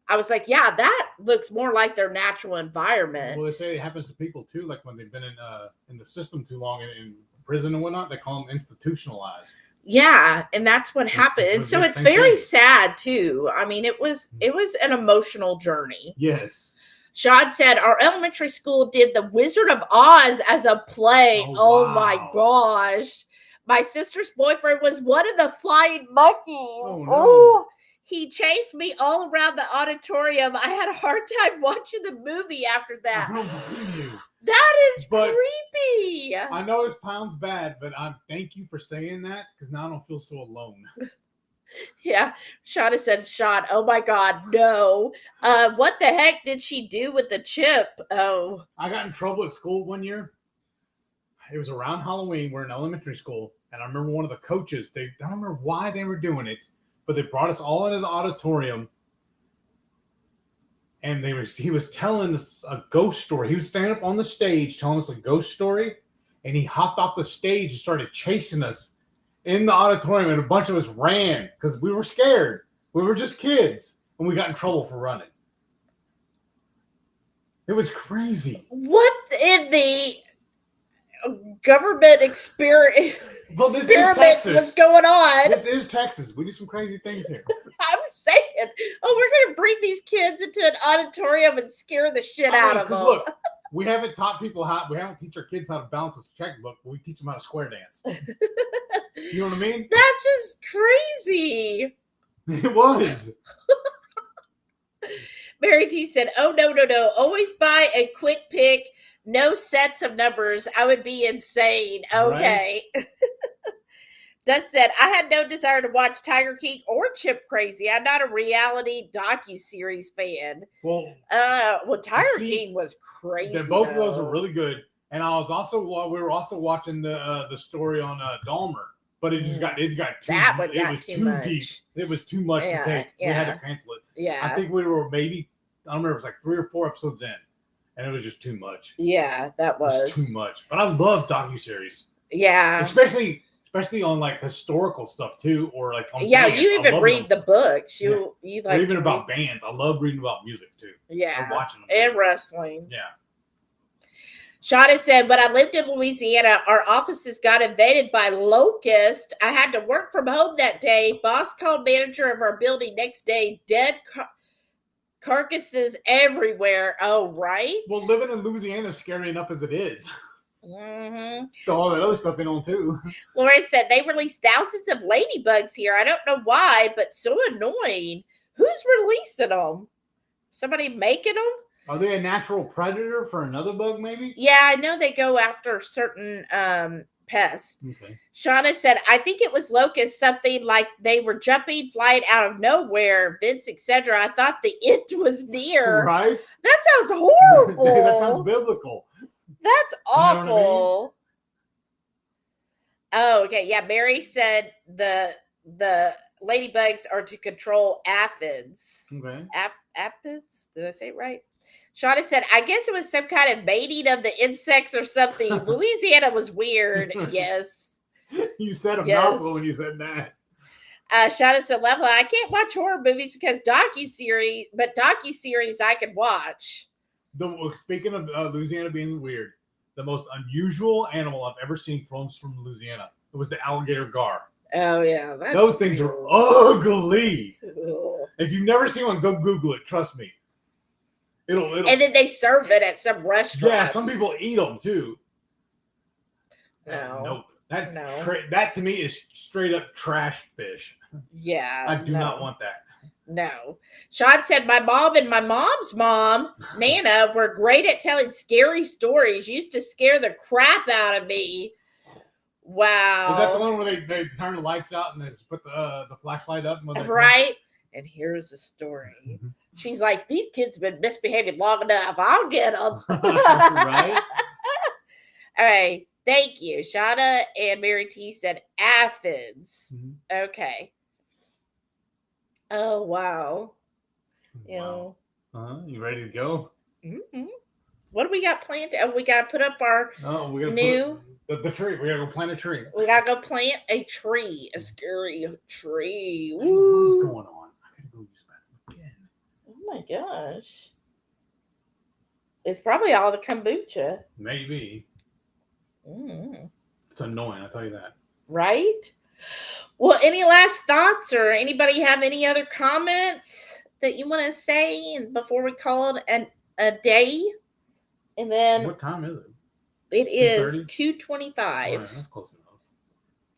I was like, yeah, that looks more like their natural environment. Well, they say it happens to people too, like when they've been in the system too long in prison and whatnot, they call them institutionalized. Yeah, and that's what happened. And so it's very sad too. I mean, it was an emotional journey. Yes. Sean said our elementary school did the Wizard of Oz as a play. Oh wow. My gosh. My sister's boyfriend was one of the flying monkeys. Oh, no. He chased me all around the auditorium. I had a hard time watching the movie after that. I don't believe you. That is creepy. I know it sounds bad, but thank you for saying that, because now I don't feel so alone. Yeah, Shauna said, "Shot. Oh my God, no! What the heck did she do with the chip?" Oh, I got in trouble at school one year. It was around Halloween. We're in elementary school, and I remember one of the coaches. I don't remember why they were doing it, but they brought us all into the auditorium, and he was telling us a ghost story. He was standing up on the stage telling us a ghost story, and he hopped off the stage and started chasing us in the auditorium, and a bunch of us ran because we were scared. We were just kids, and we got in trouble for running. It was crazy. What in the government experiment was going on? This is Texas. We do some crazy things here. I'm saying, we're going to bring these kids into an auditorium and scare the shit out of them. Because look, we haven't taught people we haven't teach our kids how to balance a checkbook, but we teach them how to square dance. You know what I mean? That's just crazy. It was. Mary T said, "Oh, no. Always buy a quick pick. No sets of numbers. I would be insane." Okay. Right. Dust said, "I had no desire to watch Tiger King or Chip Crazy. I'm not a reality docu-series fan." Well, Tiger King was crazy. Both of those were really good. And we were also watching the story on Dahmer, but it got too deep. It was too much to take. Yeah. We had to cancel it. Yeah. I think we were maybe, I don't remember, it was like 3 or 4 episodes in, and it was just too much. Yeah, that was. It was too much. But I love docu-series. Yeah. Especially on like historical stuff too, or like on bands. You even read the books. You like, or even about bands. I love reading about music too. Yeah, and watching them and wrestling. Yeah. Shada said, "When I lived in Louisiana, our offices got invaded by locusts. I had to work from home that day. Boss called manager of our building next day. Dead carcasses everywhere." Oh, right. Well, living in Louisiana is scary enough as it is. Mm-hmm. All that other stuff in on too. Lori said they released thousands of ladybugs here. I don't know why, but so annoying. Who's releasing them? Somebody making them? Are they a natural predator for another bug, maybe? Yeah, I know they go after certain pests. Okay. Shauna said, "I think it was locusts, something like they were jumping, flying out of nowhere, Vince, etc. I thought the it was near." Right? That sounds horrible. That sounds biblical. That's awful. You know what I mean? Oh, okay. Yeah, Mary said the ladybugs are to control aphids. Okay. Aphids? Did I say it right? Shauna said, "I guess it was some kind of mating of the insects or something." Louisiana was weird. Yes. You said a mouthful when you said that. Shauna said, "Level, I can't watch horror movies because docuseries I could watch." Speaking of Louisiana being weird, the most unusual animal I've ever seen comes from Louisiana. It was the alligator gar. Oh, yeah. Those things are ugly. Ugh. If you've never seen one, go Google it. Trust me. It'll. And then they serve it at some restaurant. Yeah, some people eat them too. No. Nope. That to me is straight up trash fish. Yeah. I do not want that. No. Sean said, my mom and my mom's mom, Nana, were great at telling scary stories. Used to scare the crap out of me. Wow. Is that the one where they turn the lights out and they just put the flashlight up? Right. And here's the story. She's like, these kids have been misbehaving long enough. I'll get them. Right? All right. Thank you. Shauna and Mary T said Athens. Mm-hmm. Okay. Oh, wow. Wow. You ready to go? Mm-hmm. What do we got planned? We got to put up our new... The tree. We got to go plant a tree. We got to go plant a tree. A scary tree. What is going on? I got to go use the bathroom again. Oh, my gosh. It's probably all the kombucha. Maybe. Mm. It's annoying, I'll tell you that. Right? Well, any last thoughts or anybody have any other comments that you want to say before we call it a day? And then what time is it? It is 2:25. Right, that's close enough.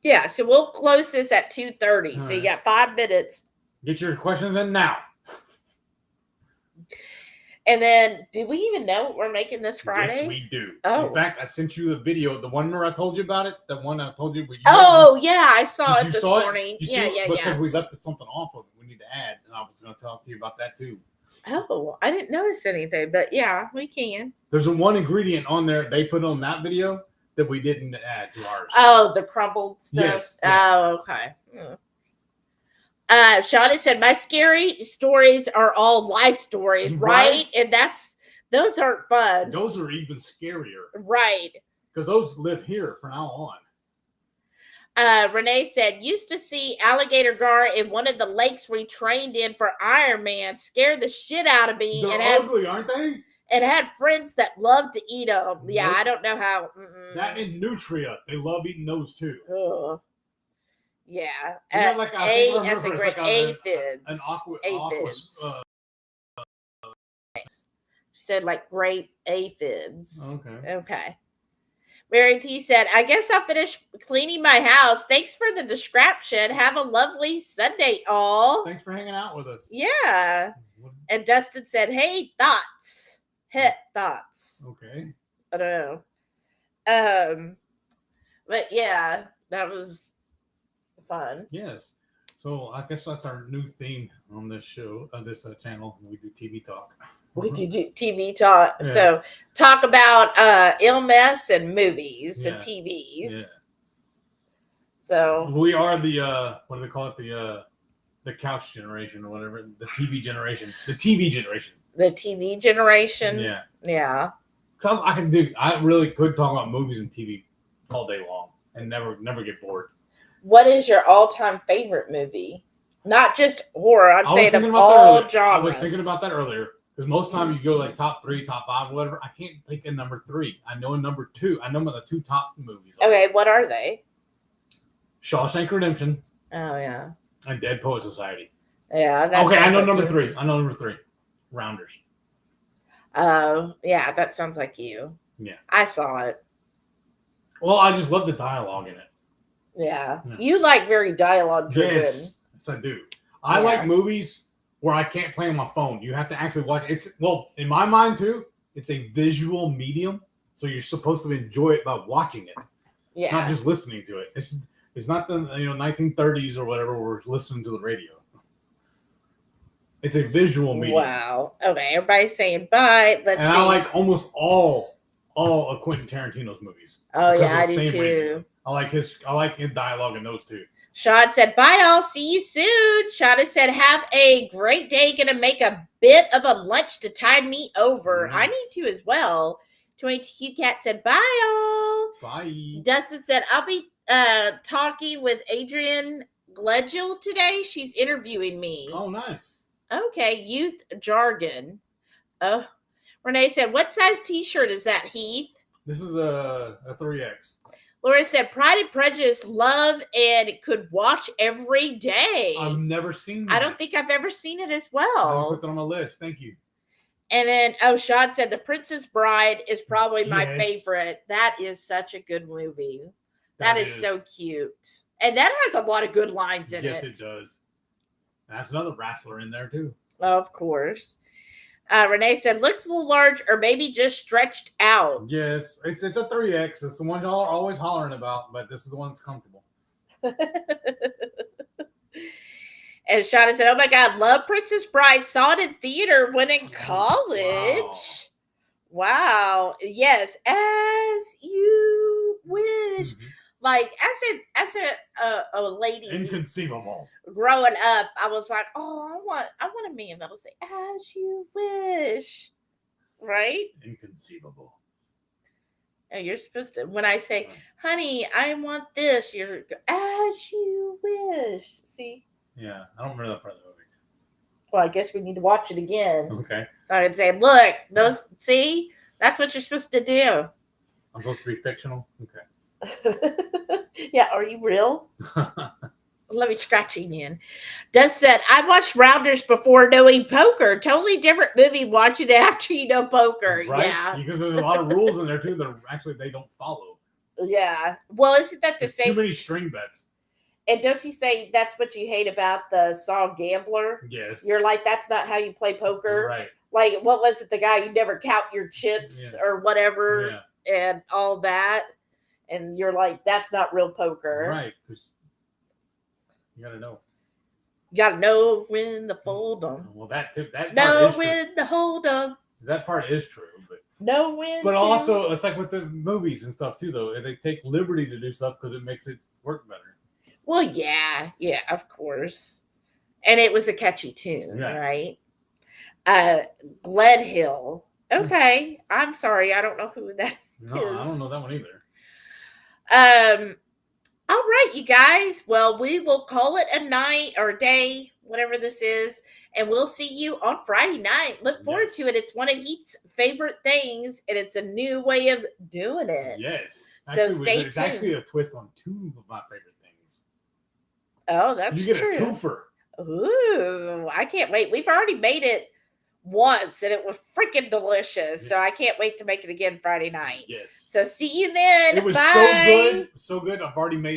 Yeah, so we'll close this at 2:30. So you got 5 minutes. Get your questions in now. And then, do we even know what we're making this Friday? Yes, we do. Oh. In fact, I sent you the video. The one where I told you about it. The one I told you. Yeah, I saw it this morning. Yeah. Because we left something off of it. We need to add. And I was going to talk to you about that too. Oh, I didn't notice anything. But yeah, we can. There's one ingredient on there they put on that video that we didn't add to ours. Oh, the crumbled stuff? Yes. Oh, okay. Shauna said, my scary stories are all life stories, right? And those aren't fun. Those are even scarier. Right. Because those live here from now on. Renee said, used to see alligator gar in one of the lakes we trained in for Ironman. Scared the shit out of me. They're ugly, aren't they? And had friends that loved to eat them. Yeah, I don't know how. That and Nutria. They love eating those too. Ugh. Yeah. Like that's a great aphids. An aqua. She said like great aphids. Okay. Mary T said, I guess I'll finish cleaning my house. Thanks for the description. Have a lovely Sunday, all. Thanks for hanging out with us. Yeah. And Dustin said, hey, thoughts. Thoughts. Okay. I don't know. But yeah, that was fun. Yes. So I guess that's our new theme on this show, this channel. We do TV talk. We do TV talk. Yeah. So talk about illness and movies and TVs. Yeah. So we are the what do they call it? The couch generation or whatever. The TV generation. The TV generation. The TV generation. Yeah. Yeah. So I really could talk about movies and TV all day long and never get bored. What is your all-time favorite movie? Not just horror. I'm saying of all genres. I was thinking about that earlier. Because most time you go like top 3, top 5, whatever. I can't think of number 3. I know a number 2. I know the 2 top movies. Okay, what are they? Shawshank Redemption. Oh, yeah. And Dead Poet Society. Yeah. Okay, I know number 3. Rounders. Oh, yeah, that sounds like you. Yeah. I saw it. Well, I just love the dialogue in it. Yeah. You like very dialogue driven. Yes, I do. I like movies where I can't play on my phone. You have to actually watch it. In my mind too, it's a visual medium, so you're supposed to enjoy it by watching it. Yeah. Not just listening to it. It's not the 1930s or whatever we're listening to the radio. It's a visual medium. Wow. Okay, everybody's saying bye. Let's see. I like almost all of Quentin Tarantino's movies. Oh yeah, I do too. Reason. I like his dialogue in those two. Sean said, bye all, see you soon. Shauna said, have a great day. Gonna make a bit of a lunch to tide me over. Nice. I need to as well. 22 Cat said, bye all. Bye. Dustin said, I'll be talking with Adrienne Gledgel today. She's interviewing me. Oh, nice. Okay, youth jargon. Renee said, what size t-shirt is that, Heath? This is a 3X. Laura said, Pride and Prejudice, love and could watch every day. I've never seen that. I don't think I've ever seen it as well. I'll put that on my list. Thank you. And then, Sean said, The Princess Bride is probably my favorite. That is such a good movie. That is so cute. And that has a lot of good lines in it. Yes, it does. That's another wrestler in there, too. Of course. Renee said, looks a little large or maybe just stretched out. Yes, it's a 3X. It's the one y'all are always hollering about, but this is the one that's comfortable. And Sharon said, oh my God, love Princess Bride. Saw it in theater when in college. Wow. Yes, as you wish. Mm-hmm. Like as a lady, inconceivable. Growing up, I was like, oh, I want a man that'll say, as you wish. Right? Inconceivable. And you're supposed to, when I say, honey, I want this, you're as you wish. See? Yeah, I don't remember that part of the movie. Well, I guess we need to watch it again. Okay. So I would say, look, see? That's what you're supposed to do. I'm supposed to be fictional? Okay. Yeah, are you real? Let me scratch you in. Does said, I watched Rounders before knowing poker. Totally different movie watching it after you know poker. Right? Yeah. Because there's a lot of rules in there, too, that actually they don't follow. Yeah. Well, isn't that the same? Too many string bets. And don't you say that's what you hate about the song Gambler? Yes. You're like, that's not how you play poker. Right. Like, what was it? The guy, you never count your chips or whatever and all that. And you're like, that's not real poker. Right. Because you got to know. You got to know when to fold them. Well, that too. That know when to hold them. That part is true. Know when But also, it's like with the movies and stuff, too, though. They take liberty to do stuff because it makes it work better. Well, yeah, of course. And it was a catchy tune, right? Gled Hill. Okay. I'm sorry. I don't know who that is. No, I don't know that one either. All right, you guys. Well, we will call it a night or a day, whatever this is, and we'll see you on Friday night. Look forward to it. It's one of Heath's favorite things, and it's a new way of doing it. Yes. So stay tuned. It's actually a twist on two of my favorite things. Oh, that's true. You get a twofer. Ooh, I can't wait. We've already made it once, and it was freaking delicious. Yes. So I can't wait to make it again Friday night. Yes. So see you then. It was Bye. so good. So good. I've already made